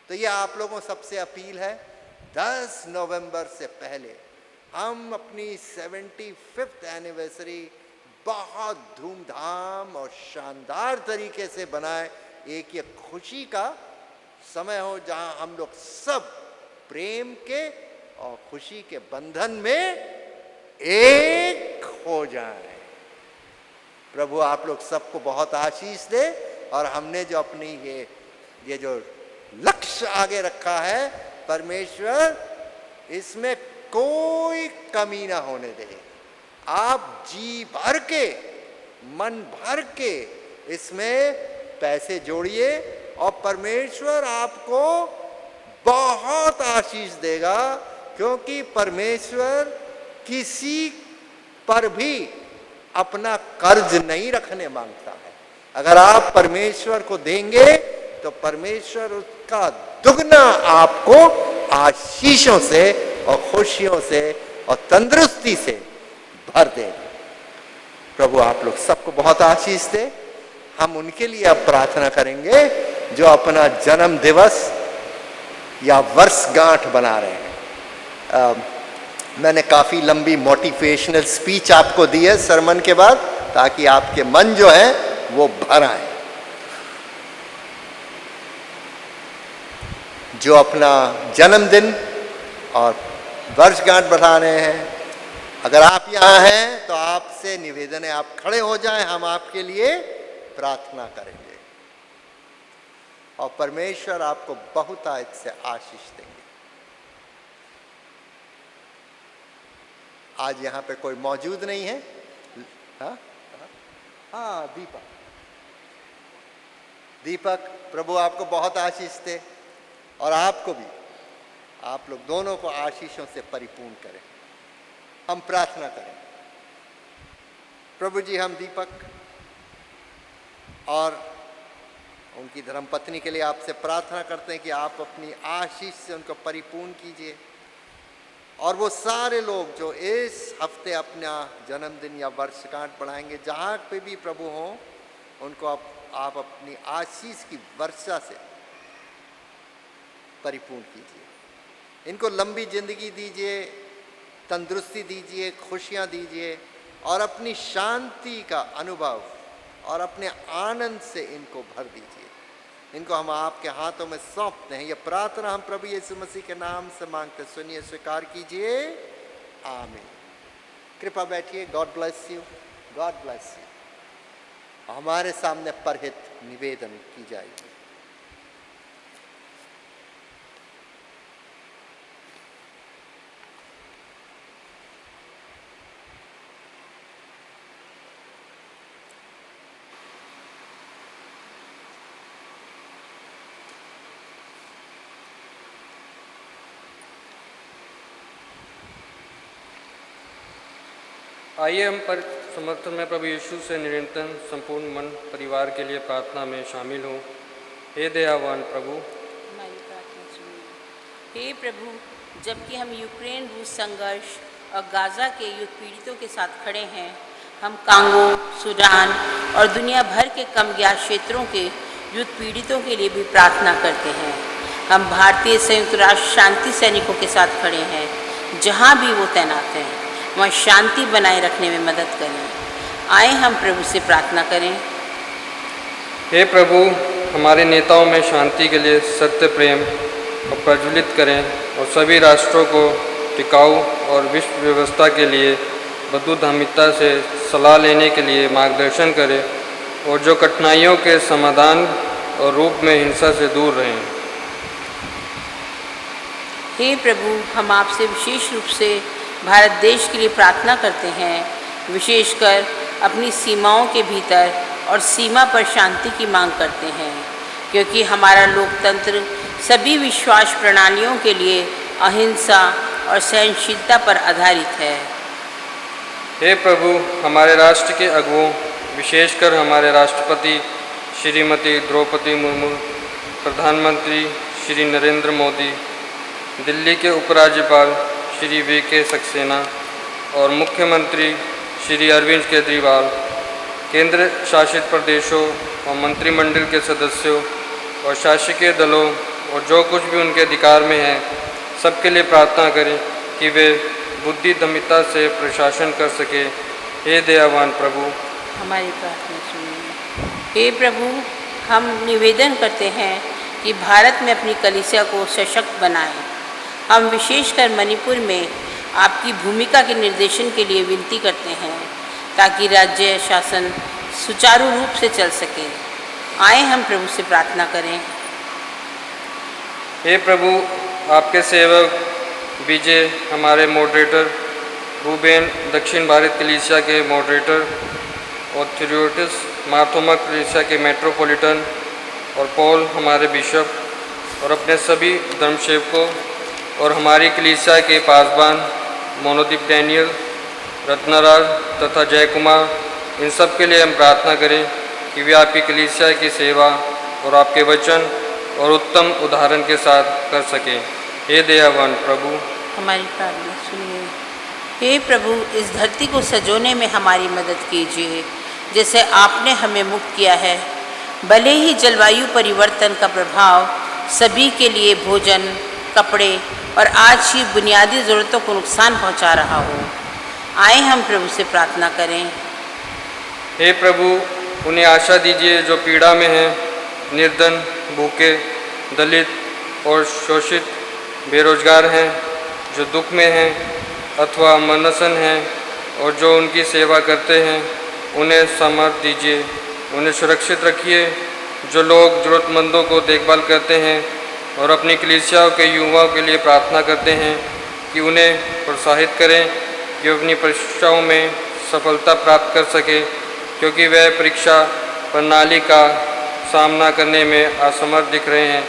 Speaker 6: तो ये आप लोगों सबसे अपील है, 10 नवंबर से पहले हम अपनी 75th एनिवर्सरी बहुत धूमधाम और शानदार तरीके से बनाएं। एक ये खुशी का समय हो जहां हम लोग सब प्रेम के और खुशी के बंधन में एक हो जाएं। प्रभु आप लोग सबको बहुत आशीष दे और हमने जो अपनी ये जो लक्ष्य आगे रखा है, परमेश्वर इसमें कोई कमी ना होने दे। आप जी भर के, मन भर के इसमें पैसे जोड़िए और परमेश्वर आपको बहुत आशीष देगा, क्योंकि परमेश्वर किसी पर भी अपना कर्ज नहीं रखने मांगता है। अगर आप परमेश्वर को देंगे तो परमेश्वर उसका दुगना आपको आशीषों से और खुशियों से और तंदुरुस्ती से भर देगा। प्रभु आप लोग सबको बहुत आशीष दे। हम उनके लिए अब प्रार्थना करेंगे जो अपना जन्म दिवस या वर्षगांठ बना रहे हैं। मैंने काफ़ी लंबी मोटिवेशनल स्पीच आपको दी है सरमन के बाद, ताकि आपके मन जो है वो भर आए। जो अपना जन्मदिन और वर्षगांठ बना रहे हैं, अगर आप यहाँ हैं तो आपसे निवेदन है आप खड़े हो जाएं, हम आपके लिए प्रार्थना करेंगे और परमेश्वर आपको बहुतायत से आशीष देंगे। आज यहाँ पे कोई मौजूद नहीं है। हाँ दीपक, प्रभु आपको बहुत आशीष दे और आपको भी आप लोग दोनों को आशीषों से परिपूर्ण करें। हम प्रार्थना करें। प्रभु जी, हम दीपक और उनकी धर्मपत्नी के लिए आपसे प्रार्थना करते हैं कि आप अपनी आशीष से उनको परिपूर्ण कीजिए, और वो सारे लोग जो इस हफ्ते अपना जन्मदिन या वर्षगांठ बढ़ाएंगे, जहाँ पे भी प्रभु हों, उनको आप अपनी आशीष की वर्षा से परिपूर्ण कीजिए। इनको लंबी जिंदगी दीजिए, तंदुरुस्ती दीजिए, खुशियाँ दीजिए, और अपनी शांति का अनुभव और अपने आनंद से इनको भर दीजिए। इनको हम आपके हाथों में सौंपते हैं। ये प्रार्थना हम प्रभु यीशु मसीह के नाम से मांगते, सुनिए, स्वीकार कीजिए। आमीन। कृपया बैठिए। God bless you. God bless you. हमारे सामने परहित निवेदन की जाएगी।
Speaker 7: आइए हम पर समर्थन में प्रभु यीशु से निरंतर संपूर्ण मन परिवार के लिए प्रार्थना में शामिल हों। हे दयावान प्रभु,
Speaker 8: हमारी प्रार्थना सुनिए। हे प्रभु, जबकि हम यूक्रेन रूस संघर्ष और गाज़ा के युद्ध पीड़ितों के साथ खड़े हैं, हम कांगो, सूडान और दुनिया भर के कम ज्ञात क्षेत्रों के युद्ध पीड़ितों के लिए भी प्रार्थना करते हैं। हम भारतीय संयुक्त राष्ट्र शांति सैनिकों के साथ खड़े हैं। जहाँ भी वो तैनात हैं, वहाँ शांति बनाए रखने में मदद करें। आए हम प्रभु से प्रार्थना करें।
Speaker 7: हे प्रभु, हमारे नेताओं में शांति के लिए सत्य प्रेम को प्रज्वलित करें, और सभी राष्ट्रों को टिकाऊ और विश्व व्यवस्था के लिए बद्धधामिता से सलाह लेने के लिए मार्गदर्शन करें, और जो कठिनाइयों के समाधान और रूप में हिंसा से दूर रहें।
Speaker 8: हे प्रभु, हम आपसे विशेष रूप से भारत देश के लिए प्रार्थना करते हैं, विशेषकर अपनी सीमाओं के भीतर और सीमा पर शांति की मांग करते हैं, क्योंकि हमारा लोकतंत्र सभी विश्वास प्रणालियों के लिए अहिंसा और सहनशीलता पर आधारित है।
Speaker 7: हे प्रभु, हमारे राष्ट्र के अगुओं, विशेषकर हमारे राष्ट्रपति श्रीमती द्रौपदी मुर्मू, प्रधानमंत्री श्री नरेंद्र मोदी, दिल्ली के उपराज्यपाल श्री वीके सक्सेना और मुख्यमंत्री श्री अरविंद केजरीवाल, केंद्र शासित प्रदेशों और मंत्रिमंडल के सदस्यों और शासकीय दलों और जो कुछ भी उनके अधिकार में है, सबके लिए प्रार्थना करें कि वे बुद्धिदमिता से प्रशासन कर सके। हे दयावान प्रभु,
Speaker 8: हमारी प्रार्थना सुनिए। हे प्रभु, हम निवेदन करते हैं कि भारत में अपनी कलीसिया को सशक्त बनाएं। हम विशेषकर मणिपुर में आपकी भूमिका के निर्देशन के लिए विनती करते हैं, ताकि राज्य शासन सुचारू रूप से चल सके। आए हम प्रभु से प्रार्थना करें।
Speaker 7: हे प्रभु, आपके सेवक विजय, हमारे मॉडरेटर, रूबेन दक्षिण भारत कलीसिया के मॉडरेटर, और थियोटिस मार्थोमा कलीसिया के मेट्रोपॉलिटन, और पॉल हमारे बिशप, और अपने सभी धर्मसेवकों और हमारी कलीसिया के पासबान मोनोदीप डैनियल, रत्नाराज तथा जय कुमार, इन सब के लिए हम प्रार्थना करें कि वे आपकी कलीसिया की सेवा और आपके वचन और उत्तम उदाहरण के साथ कर सकें। हे दयावान प्रभु,
Speaker 8: हमारी प्रार्थना सुनिए। हे प्रभु, इस धरती को सजोने में हमारी मदद कीजिए, जैसे आपने हमें मुक्त किया है। भले ही जलवायु परिवर्तन का प्रभाव सभी के लिए भोजन, कपड़े और आज की बुनियादी ज़रूरतों को नुकसान पहुंचा रहा हो, आए हम प्रभु से प्रार्थना करें।
Speaker 7: हे प्रभु, उन्हें आशा दीजिए जो पीड़ा में हैं, निर्धन, भूखे, दलित और शोषित, बेरोजगार हैं, जो दुख में हैं अथवा मनसन हैं, और जो उनकी सेवा करते हैं, उन्हें सामर्थ दीजिए। उन्हें सुरक्षित रखिए। जो लोग ज़रूरतमंदों को देखभाल करते हैं और अपनी कलीसियाओं के युवाओं के लिए प्रार्थना करते हैं कि उन्हें प्रोत्साहित करें कि वे अपनी परीक्षाओं में सफलता प्राप्त कर सके, क्योंकि वह परीक्षा प्रणाली का सामना करने में असमर्थ दिख रहे हैं।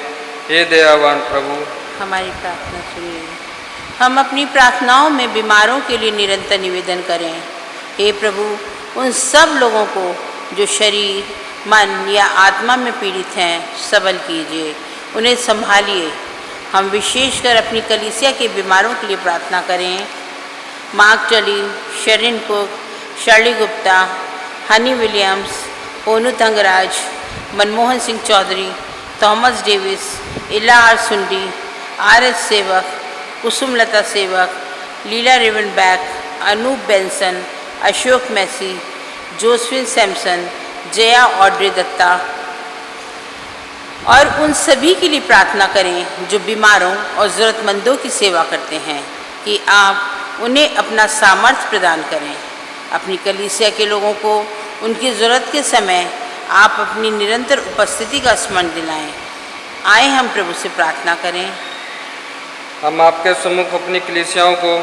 Speaker 7: हे दयावान प्रभु,
Speaker 8: हमारी प्रार्थना सुनिए। हम अपनी प्रार्थनाओं में बीमारों के लिए निरंतर निवेदन करें। हे प्रभु, उन सब लोगों को जो शरीर, मन या आत्मा में पीड़ित हैं, सबल कीजिए, उन्हें संभालिए। हम विशेषकर अपनी कलीसिया के बीमारों के लिए प्रार्थना करें। Mark Tully, Shireen Cook, Shirley Gupta, Honey Williams, Onu Thangaraj, Manmohan Singh Chaudhary, Thomas Davis, Ila R Sundi, R S. Sevak, Kusumlata Sevak, Leela Ravenback, Anoop Benson, Ashok Massey, Josephine Samson, Jaya Audrey Datta और उन सभी के लिए प्रार्थना करें जो बीमारों और ज़रूरतमंदों की सेवा करते हैं, कि आप उन्हें अपना सामर्थ्य प्रदान करें। अपनी कलीसिया के लोगों को उनकी ज़रूरत के समय आप अपनी निरंतर उपस्थिति का स्मरण दिलाएं। आए हम प्रभु से प्रार्थना करें।
Speaker 7: हम आपके सम्मुख अपनी कलीसियाओं को,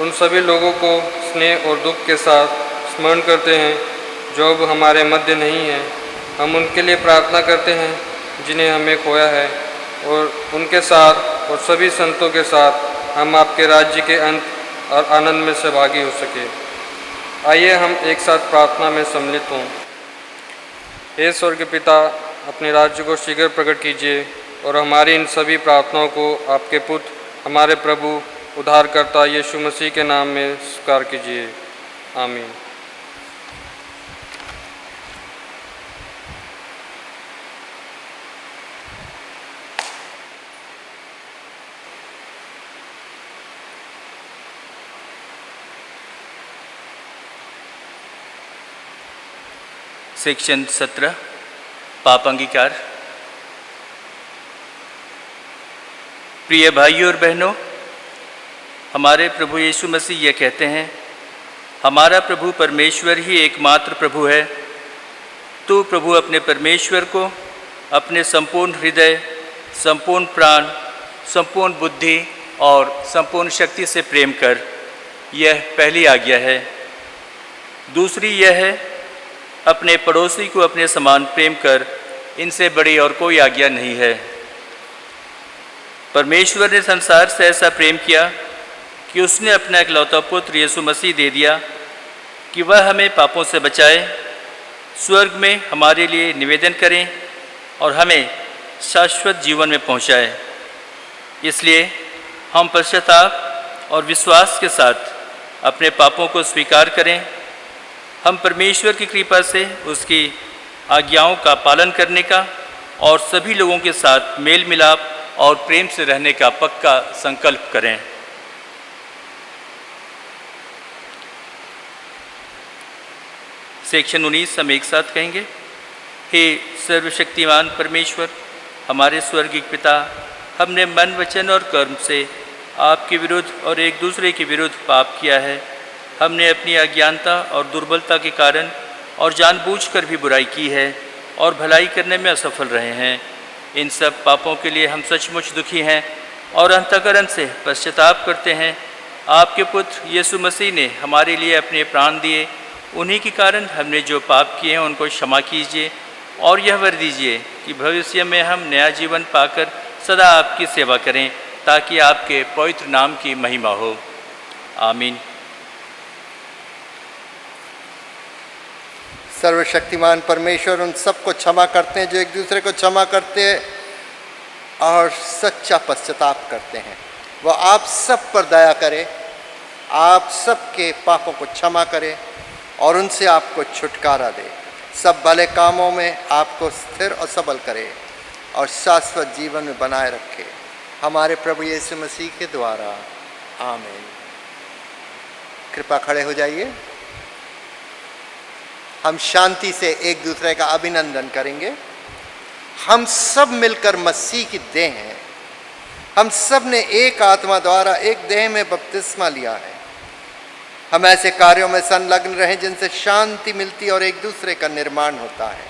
Speaker 7: उन सभी लोगों को स्नेह और दुख के साथ स्मरण करते हैं जो अब हमारे मध्य नहीं हैं। हम उनके लिए प्रार्थना करते हैं जिन्हें हमें खोया है, और उनके साथ और सभी संतों के साथ हम आपके राज्य के अंत और आनंद में सहभागी हो सके। आइए हम एक साथ प्रार्थना में सम्मिलित हों। हे स्वर्ग पिता, अपने राज्य को शीघ्र प्रकट कीजिए और हमारी इन सभी प्रार्थनाओं को आपके पुत्र, हमारे प्रभु उद्धारकर्ता यीशु मसीह के नाम में स्वीकार कीजिए। आमीन।
Speaker 2: सेक्शन 17 पाप अंगीकार। प्रिय भाइयों और बहनों, हमारे प्रभु यीशु मसीह ये कहते हैं, हमारा प्रभु परमेश्वर ही एकमात्र प्रभु है। तो प्रभु अपने परमेश्वर को अपने संपूर्ण हृदय, संपूर्ण प्राण, संपूर्ण बुद्धि और संपूर्ण शक्ति से प्रेम कर, यह पहली आज्ञा है। दूसरी यह है, अपने पड़ोसी को अपने समान प्रेम कर, इनसे बड़ी और कोई आज्ञा नहीं है। परमेश्वर ने संसार से ऐसा प्रेम किया कि उसने अपना इकलौता पुत्र यीशु मसीह दे दिया कि वह हमें पापों से बचाए, स्वर्ग में हमारे लिए निवेदन करें और हमें शाश्वत जीवन में पहुंचाए। इसलिए हम पश्चाताप और विश्वास के साथ अपने पापों को स्वीकार करें। हम परमेश्वर की कृपा से उसकी आज्ञाओं का पालन करने का और सभी लोगों के साथ मेल मिलाप और प्रेम से रहने का पक्का संकल्प करें। सेक्शन 19 हम एक साथ कहेंगे। हे सर्वशक्तिमान परमेश्वर, हमारे स्वर्गीय पिता, हमने मन, वचन और कर्म से आपके विरुद्ध और एक दूसरे के विरुद्ध पाप किया है। हमने अपनी अज्ञानता और दुर्बलता के कारण और जानबूझकर भी बुराई की है और भलाई करने में असफल रहे हैं। इन सब पापों के लिए हम सचमुच दुखी हैं और अंतःकरण से पश्चाताप करते हैं। आपके पुत्र यीशु मसीह ने हमारे लिए अपने प्राण दिए, उन्हीं के कारण हमने जो पाप किए हैं उनको क्षमा कीजिए और यह वर दीजिए कि भविष्य में हम नया जीवन पाकर सदा आपकी सेवा करें, ताकि आपके पवित्र नाम की महिमा हो। आमीन।
Speaker 6: सर्वशक्तिमान परमेश्वर उन सबको क्षमा करते हैं जो एक दूसरे को क्षमा करते हैं और सच्चा पश्चाताप करते हैं। वह आप सब पर दया करे, आप सबके पापों को क्षमा करे और उनसे आपको छुटकारा दे, सब भले कामों में आपको स्थिर और सबल करे और शाश्वत जीवन में बनाए रखे, हमारे प्रभु यीशु मसीह के द्वारा। आमीन। कृपया खड़े हो जाइए। हम शांति से एक दूसरे का अभिनंदन करेंगे। हम सब मिलकर मसीह की देह हैं। हम सब ने एक आत्मा द्वारा एक देह में बपतिस्मा लिया है। हम ऐसे कार्यों में संलग्न रहें जिनसे शांति मिलती और एक दूसरे का निर्माण होता है।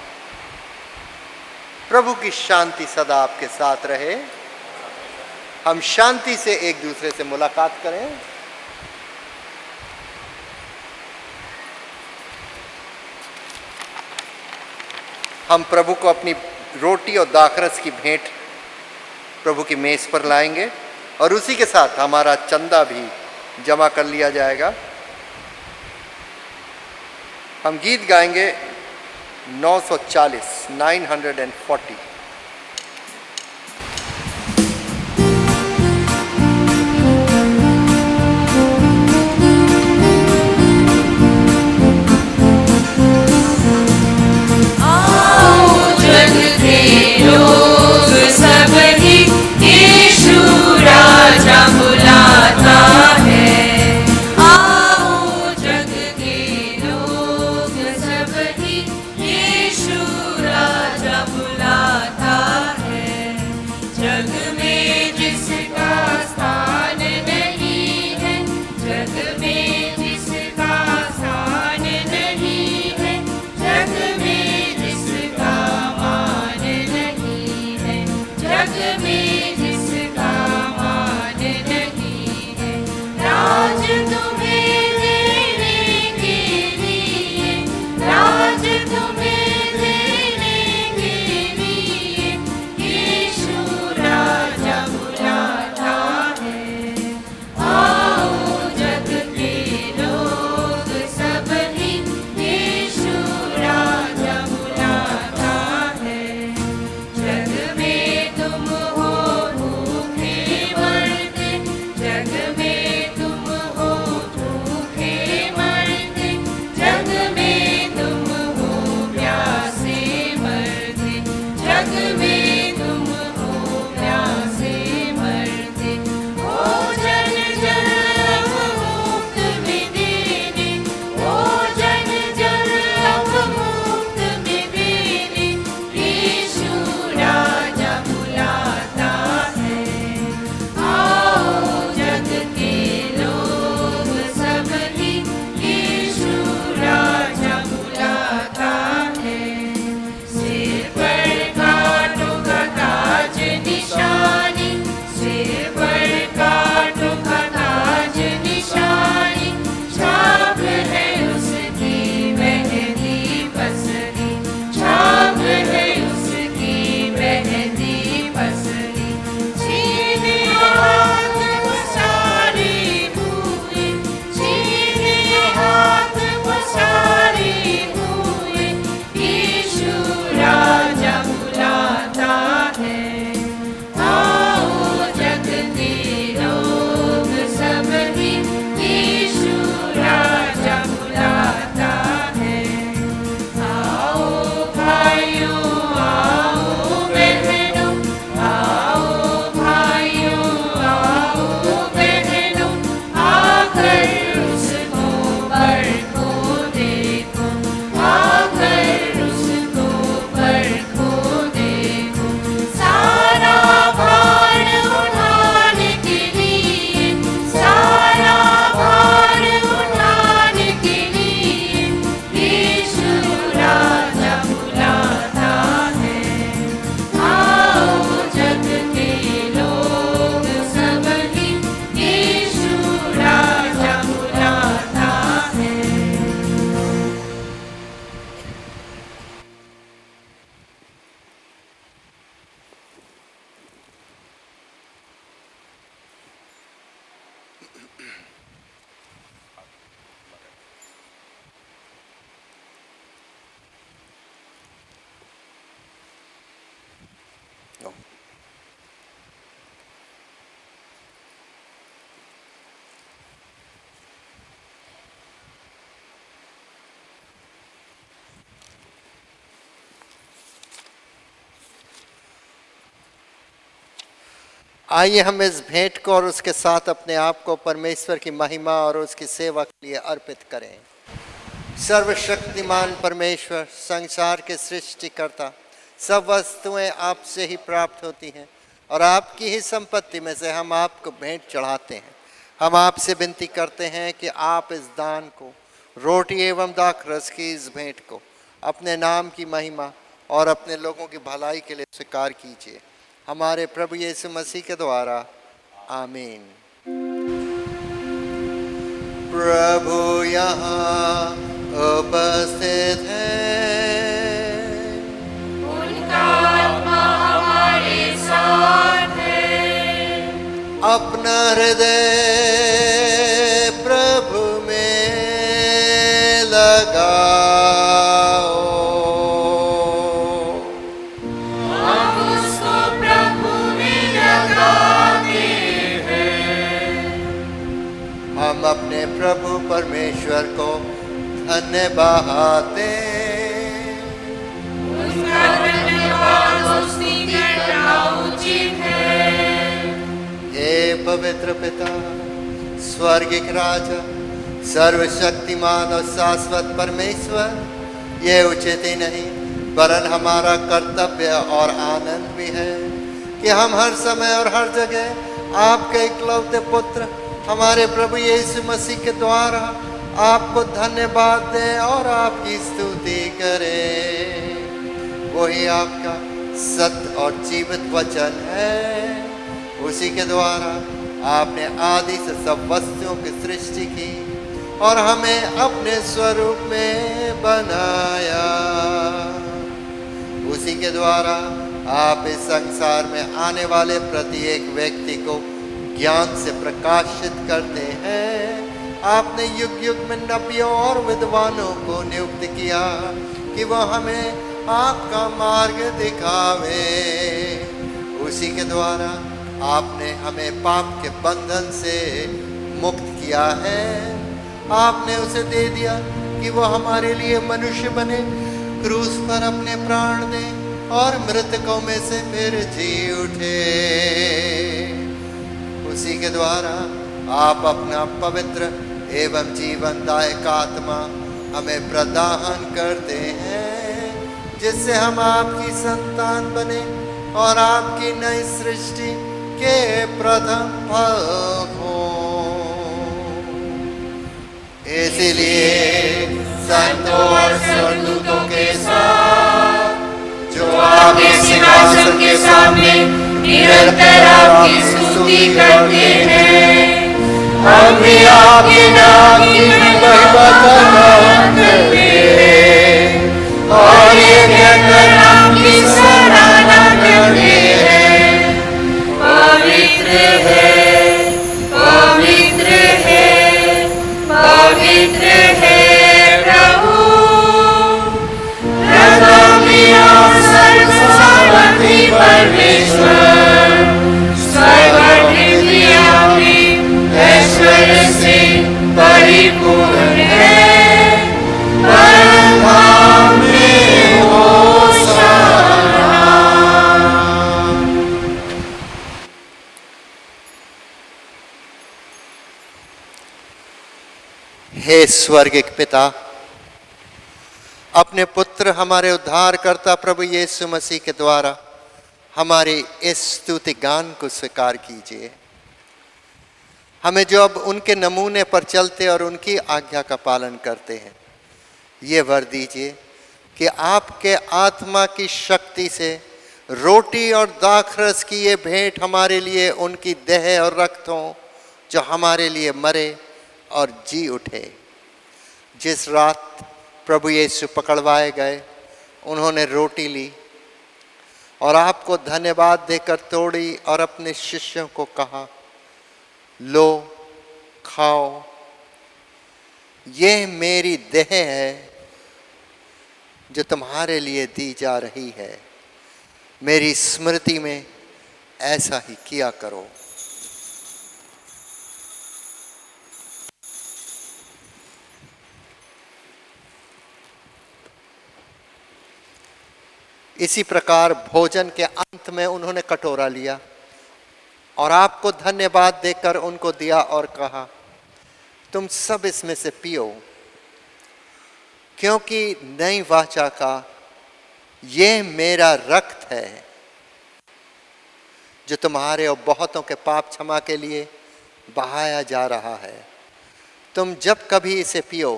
Speaker 6: प्रभु की शांति सदा आपके साथ रहे। हम शांति से एक दूसरे से मुलाकात करें। हम प्रभु को अपनी रोटी और दाखरस की भेंट प्रभु की मेज पर लाएंगे। और उसी के साथ हमारा चंदा भी जमा कर लिया जाएगा। हम गीत गाएंगे 940। आइए हम इस भेंट को और उसके साथ अपने आप को परमेश्वर की महिमा और उसकी सेवा के लिए अर्पित करें। सर्वशक्तिमान परमेश्वर, संसार के सृष्टिकर्ता, सब वस्तुएं आपसे ही प्राप्त होती हैं और आपकी ही संपत्ति में से हम आपको भेंट चढ़ाते हैं। हम आपसे विनती करते हैं कि आप इस दान को, रोटी एवं दाखरस की इस भेंट को अपने नाम की महिमा और अपने लोगों की भलाई के लिए स्वीकार कीजिए, हमारे प्रभु यीशु मसीह के द्वारा, आमीन। प्रभु यहाँ उपस्थित है, उनका आत्मा हमारे साथ है। अपना हृदय प्रभु में लगाओ। हम अपने प्रभु परमेश्वर को धन्यवाद दें।
Speaker 9: उसका धन्यवाद स्तुति करना उचित है।
Speaker 6: हे पवित्र पिता, स्वर्गिक राजा, सर्वशक्तिमान और शाश्वत परमेश्वर, ये उचित ही नहीं वरन हमारा कर्तव्य और आनंद भी है कि हम हर समय और हर जगह आपके इकलौते पुत्र हमारे प्रभु यीशु मसीह के द्वारा आपको धन्यवाद दें और आपकी स्तुति करें। वही आपका सत्य और जीवित वचन है। उसी के द्वारा आपने आदि से सब वस्तुओं की सृष्टि की और हमें अपने स्वरूप में बनाया। उसी के द्वारा आप इस संसार में आने वाले प्रत्येक व्यक्ति को ज्ञान से प्रकाशित करते हैं। आपने युग युग में नबियों और विद्वानों को नियुक्त किया कि वह हमें आपका मार्ग दिखावे। उसी के द्वारा आपने हमें पाप के बंधन से मुक्त किया है। आपने उसे दे दिया कि वह हमारे लिए मनुष्य बने, क्रूस पर अपने प्राण दे और मृतकों में से फिर जी उठे। उसी के द्वारा आप अपना पवित्र एवं जीवनदायक आत्मा हमें प्रदान करते हैं, जिससे हम आपकी संतान बने और आपकी नई सृष्टि के प्रथम फल हों। इसलिए संतों और स्वर्गदूतों के साथ जो आपके सिंहासन के सामने निरंतर आपकी स्तुति करते हैं, हम भी आपके नाम की महिमा करते हैं और ये कहकर आपकी सराहना करते हैं, पवित्र है, पवित्र है, पवित्र है प्रभु, सर्वसामर्थी परमेश्वर, ऐश्वर्य से परिपूर्ण है, परम धाम में होशाना। हे स्वर्गिक पिता, अपने पुत्र हमारे उद्धारकर्ता प्रभु यीशु मसीह के द्वारा हमारे इस स्तुति गान को स्वीकार कीजिए। हमें जो अब उनके नमूने पर चलते और उनकी आज्ञा का पालन करते हैं, ये वर दीजिए कि आपके आत्मा की शक्ति से रोटी और दाखरस की ये भेंट हमारे लिए उनकी देह और रक्त हो, जो हमारे लिए मरे और जी उठे। जिस रात प्रभु यीशु पकड़वाए गए, उन्होंने रोटी ली और आपको धन्यवाद देकर तोड़ी और अपने शिष्यों को कहा, लो खाओ, ये मेरी देह है जो तुम्हारे लिए दी जा रही है। मेरी स्मृति में ऐसा ही किया करो। इसी प्रकार भोजन के अंत में उन्होंने कटोरा लिया और आपको धन्यवाद देकर उनको दिया और कहा, तुम सब इसमें से पियो, क्योंकि नई वाचा का ये मेरा रक्त है जो तुम्हारे और बहुतों के पाप क्षमा के लिए बहाया जा रहा है। तुम जब कभी इसे पियो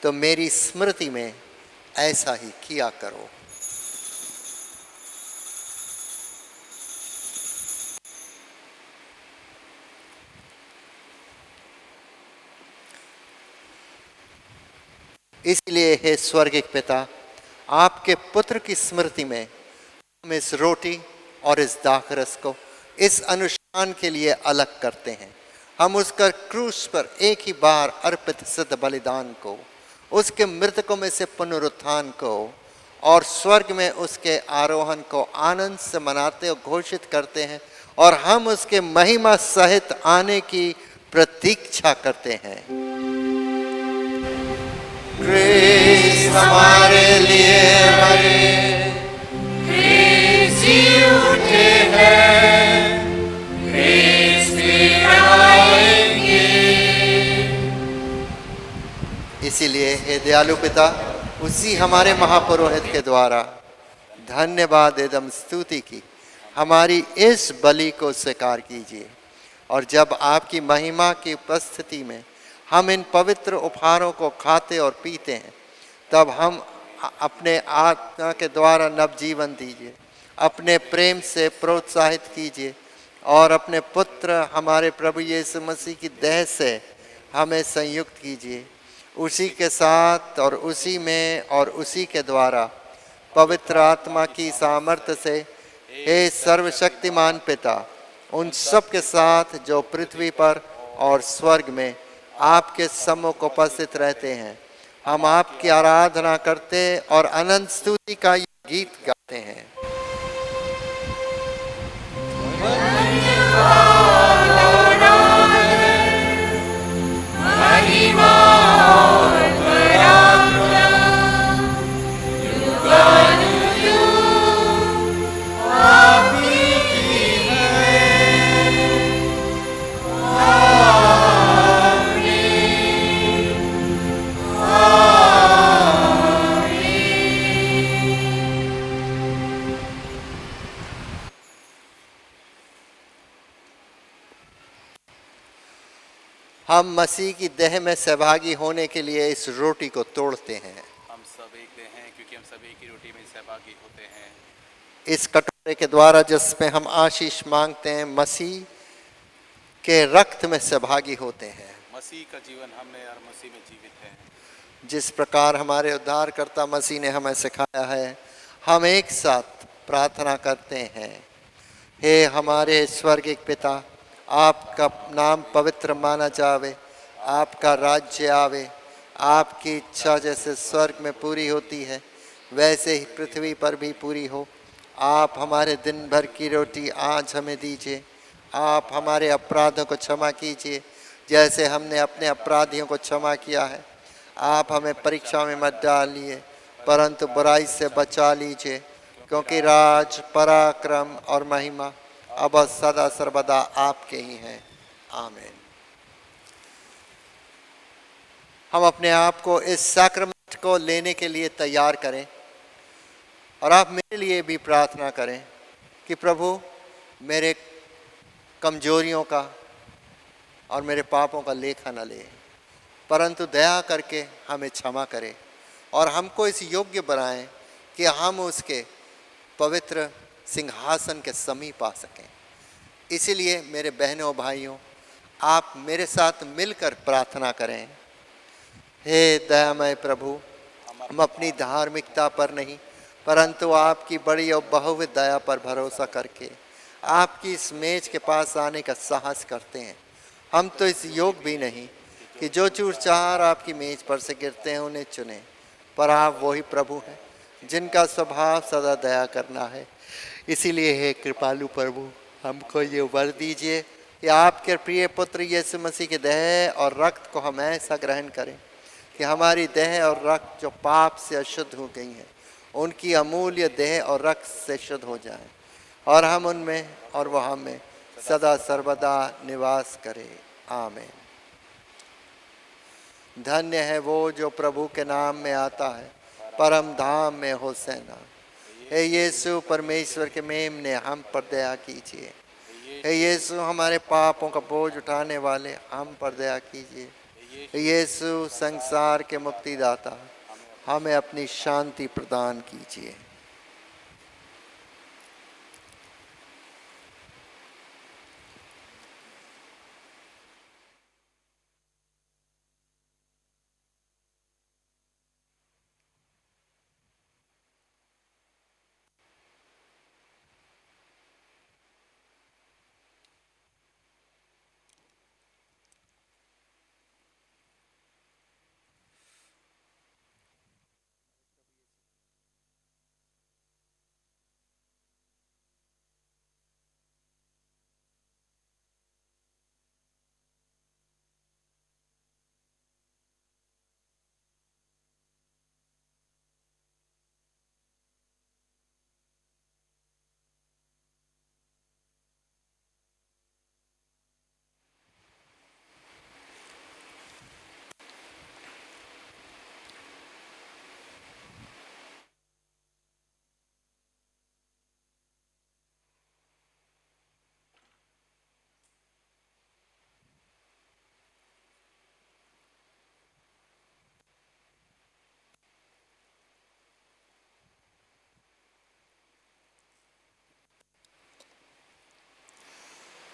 Speaker 6: तो मेरी स्मृति में ऐसा ही किया करो। इसलिए हे स्वर्गिक पिता, आपके पुत्र की स्मृति में हम इस रोटी और इस दाखरस को इस अनुष्ठान स्थान के लिए अलग करते हैं। हम उसका क्रूस पर एक ही बार अर्पित सिद्ध बलिदान को, उसके मृतकों में से पुनरुत्थान को और स्वर्ग में उसके आरोहण को आनंद से मनाते और घोषित करते हैं, और हम उसके महिमा सहित आने की प्रतीक्षा करते हैं। क्रिस्त हमारे लिए मरे,
Speaker 9: क्रिस्त जी उठे हैं, क्रिस्त फिर आएंगे।
Speaker 6: इसीलिए हे दयालु पिता, उसी हमारे महापुरोहित के द्वारा धन्यवाद एवं स्तुति की हमारी इस बलि को स्वीकार कीजिए, और जब आपकी महिमा की उपस्थिति में हम इन पवित्र उपहारों को खाते और पीते हैं, तब हम अपने आत्मा के द्वारा नव जीवन दीजिए, अपने प्रेम से प्रोत्साहित कीजिए, और अपने पुत्र हमारे प्रभु यीशु मसीह की देह से हमें संयुक्त कीजिए। उसी के साथ और उसी में और उसी के द्वारा पवित्र आत्मा की सामर्थ्य से हे सर्वशक्तिमान पिता, उन सब के साथ जो पृथ्वी पर और स्वर्ग में आपके सम्मुख उपस्थित रहते हैं, हम आपकी आराधना करते और अनंत स्तुति का गीत गाते हैं। हम मसीह की देह में सहभागी होने के लिए इस रोटी को तोड़ते हैं।
Speaker 1: हम सब एक देह हैं क्योंकि हम सब एक ही रोटी में सहभागी होते हैं।
Speaker 6: इस कटोरे के द्वारा जिसमें हम आशीष मांगते हैं, मसीह के रक्त में सहभागी होते हैं।
Speaker 1: मसीह का जीवन हम में और मसीह में जीवित है।
Speaker 6: जिस प्रकार हमारे उद्धारकर्ता मसीह ने हमें सिखाया है, हम एक साथ प्रार्थना करते हैं। हे हमारे स्वर्गिक पिता, आपका नाम पवित्र माना जावे, आपका राज्य आवे, आपकी इच्छा जैसे स्वर्ग में पूरी होती है वैसे ही पृथ्वी पर भी पूरी हो। आप हमारे दिन भर की रोटी आज हमें दीजिए। आप हमारे अपराधों को क्षमा कीजिए जैसे हमने अपने अपराधियों को क्षमा किया है। आप हमें परीक्षा में मत डालिए, परंतु बुराई से बचा लीजिए, क्योंकि राज, पराक्रम और महिमा अब सदा सर्वदा आपके ही हैं। आमीन। हम अपने आप को इस सैक्रमेंट को लेने के लिए तैयार करें, और आप मेरे लिए भी प्रार्थना करें कि प्रभु मेरे कमजोरियों का और मेरे पापों का लेखा न ले, परंतु दया करके हमें क्षमा करें और हमको इस योग्य बनाएं कि हम उसके पवित्र सिंहासन के समीप आ सकें। इसीलिए मेरे बहनों भाइयों, आप मेरे साथ मिलकर प्रार्थना करें। हे दयामय प्रभु, हम अपनी धार्मिकता पर नहीं परंतु आपकी बड़ी और बहुविध दया पर भरोसा करके आपकी इस मेज के पास आने का साहस करते हैं। हम तो इस योग भी नहीं कि जो चूर चार आपकी मेज पर से गिरते हैं उन्हें चुने, पर आप वही प्रभु हैं जिनका स्वभाव सदा दया करना है। इसीलिए हे कृपालु प्रभु, हमको ये वर दीजिए कि आपके प्रिय पुत्र यीशु मसीह के देह और रक्त को हम ऐसा ग्रहण करें कि हमारी देह और रक्त जो पाप से अशुद्ध हो गई हैं, उनकी अमूल्य देह और रक्त से शुद्ध हो जाए, और हम उनमें और वह हमें सदा सर्वदा निवास करे। आमीन। धन्य है वो जो प्रभु के नाम में आता है, परम धाम में होसैना। हे यीशु परमेश्वर के मेमने, हम पर दया कीजिए। हे यीशु हमारे पापों का बोझ उठाने वाले, हम पर दया कीजिए। हे यीशु संसार के मुक्तिदाता, हमें अपनी शांति प्रदान कीजिए।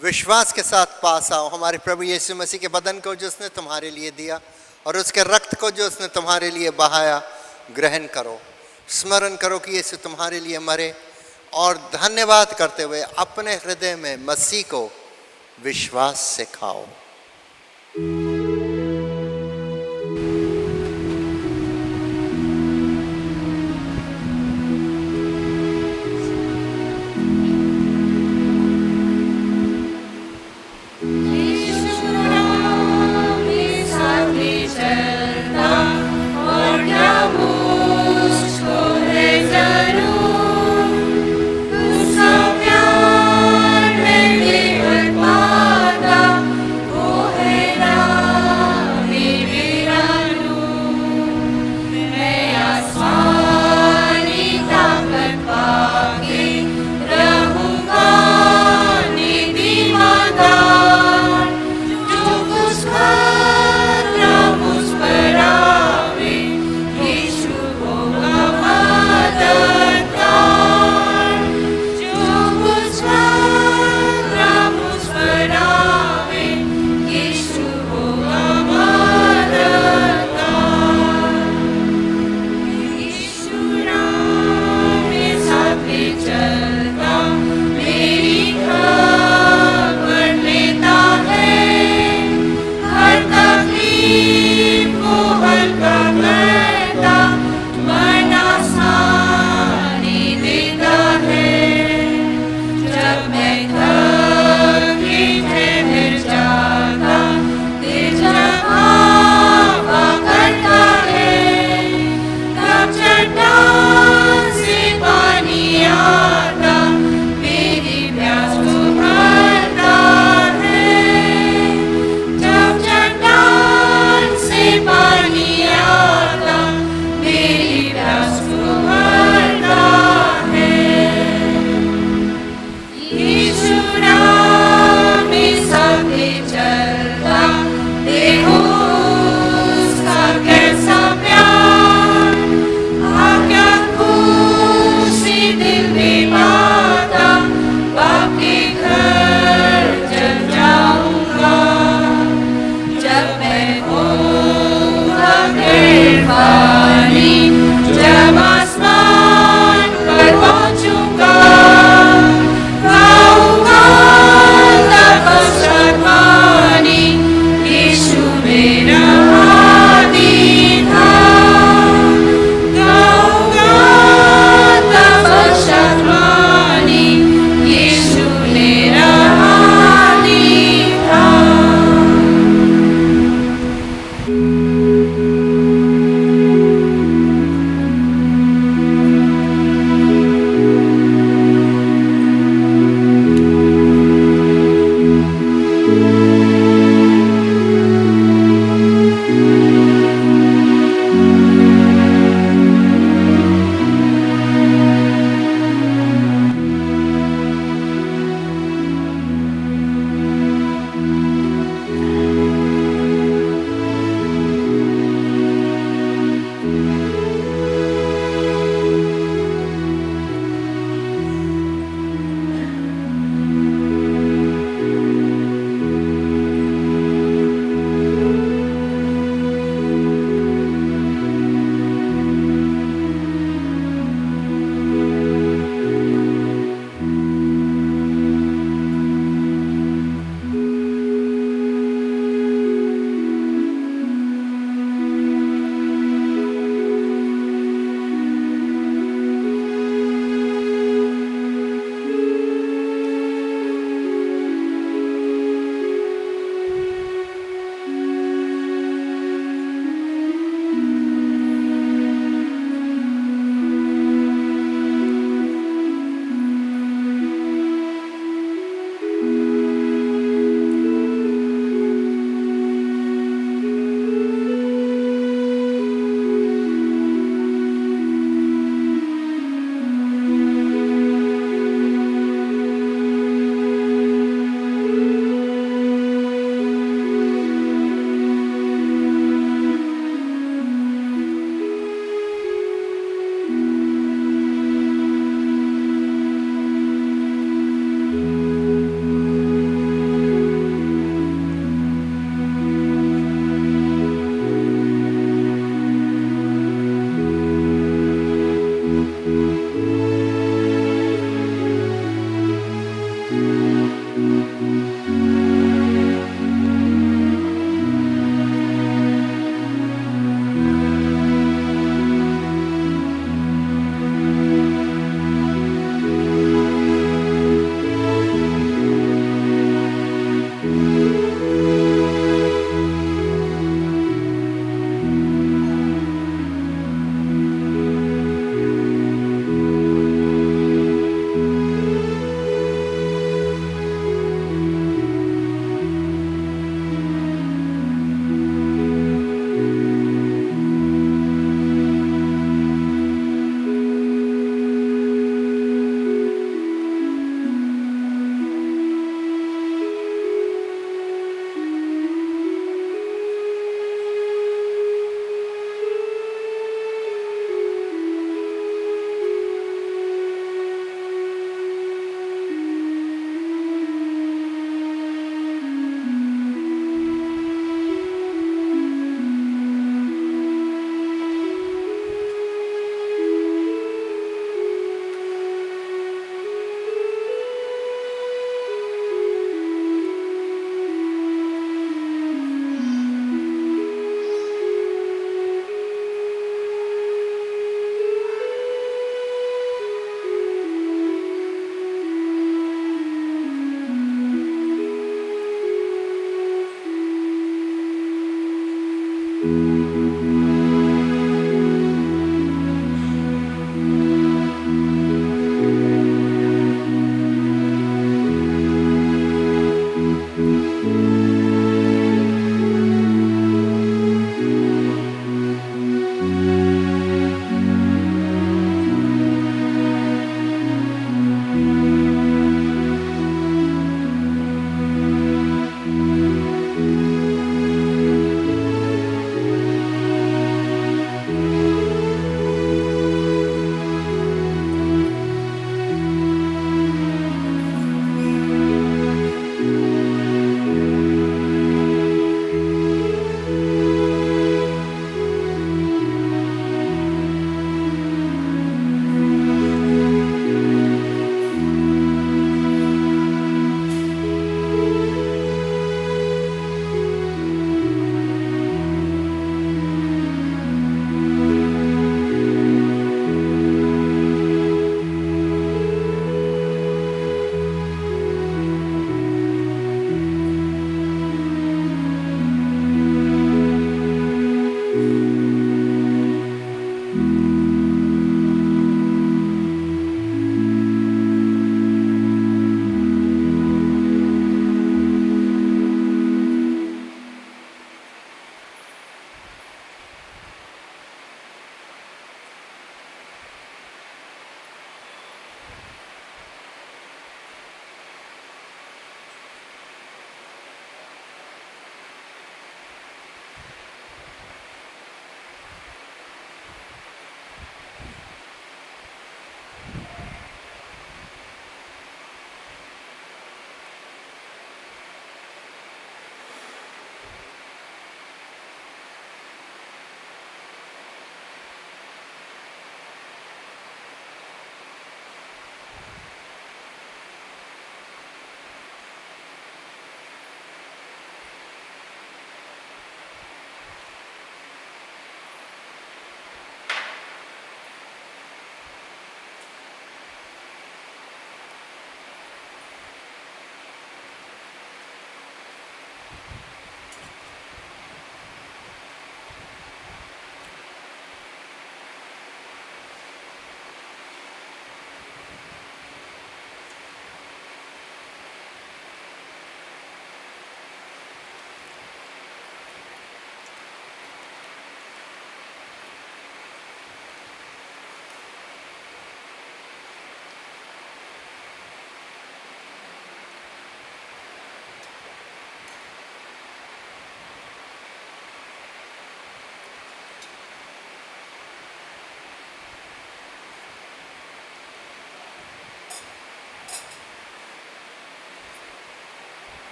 Speaker 6: विश्वास के साथ पास आओ हमारे प्रभु यीशु मसीह के बदन को जो उसने तुम्हारे लिए दिया और उसके रक्त को जो उसने तुम्हारे लिए बहाया ग्रहण करो। स्मरण करो कि यीशु तुम्हारे लिए मरे और धन्यवाद करते हुए अपने हृदय में मसीह को विश्वास से खाओ।
Speaker 9: Oh, hey, now.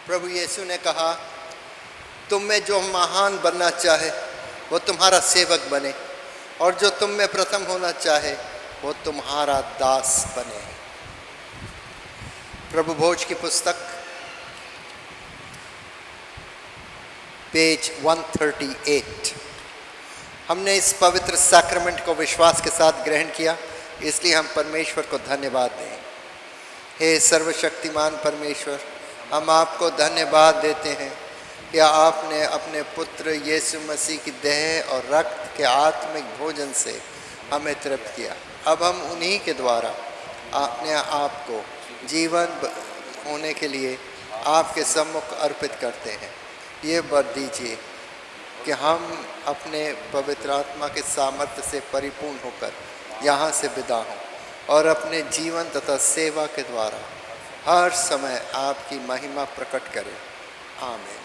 Speaker 6: प्रभु यीशु ने कहा, तुम में जो महान बनना चाहे वो तुम्हारा सेवक बने, और जो तुम में प्रथम होना चाहे वो तुम्हारा दास बने। प्रभु भोज की पुस्तक पेज 138। हमने इस पवित्र सैक्रमेंट को विश्वास के साथ ग्रहण किया, इसलिए हम परमेश्वर को धन्यवाद दें। हे सर्वशक्तिमान परमेश्वर, हम आपको धन्यवाद देते हैं कि आपने अपने पुत्र यीशु मसीह की देह और रक्त के आत्मिक भोजन से हमें तृप्त किया। अब हम उन्हीं के द्वारा अपने आप को जीवन होने के लिए आपके सम्मुख अर्पित करते हैं। ये वर दीजिए कि हम अपने पवित्र आत्मा के सामर्थ्य से परिपूर्ण होकर यहाँ से विदा हों और अपने जीवन तथा सेवा के द्वारा हर समय आपकी महिमा प्रकट करें। आमीन।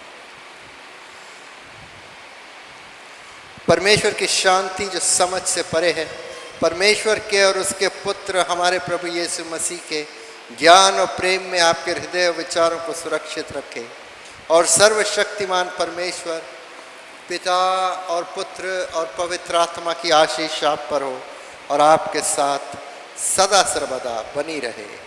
Speaker 6: परमेश्वर की शांति जो समझ से परे है, परमेश्वर के और उसके पुत्र हमारे प्रभु यीशु मसीह के ज्ञान और प्रेम में आपके हृदय और विचारों को सुरक्षित रखे, और सर्वशक्तिमान परमेश्वर पिता और पुत्र और पवित्र आत्मा की आशीष आप पर हो और आपके साथ सदा सर्वदा बनी रहे।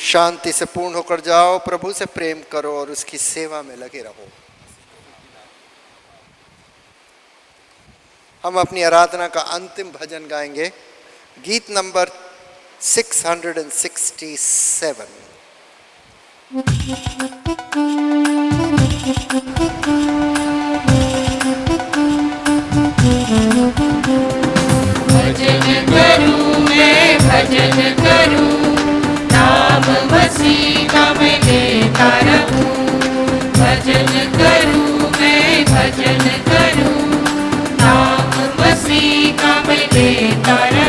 Speaker 6: शांति से पूर्ण होकर जाओ, प्रभु से प्रेम करो और उसकी सेवा में लगे रहो। हम अपनी आराधना का अंतिम भजन गाएंगे, गीत नंबर 667।
Speaker 9: भजन करूं मैं भजन करूं, नाम मसीह का मैं लेता रहूं। भजन करूं मैं भजन करूं, नाम मसीह का मैं लेता रहूं।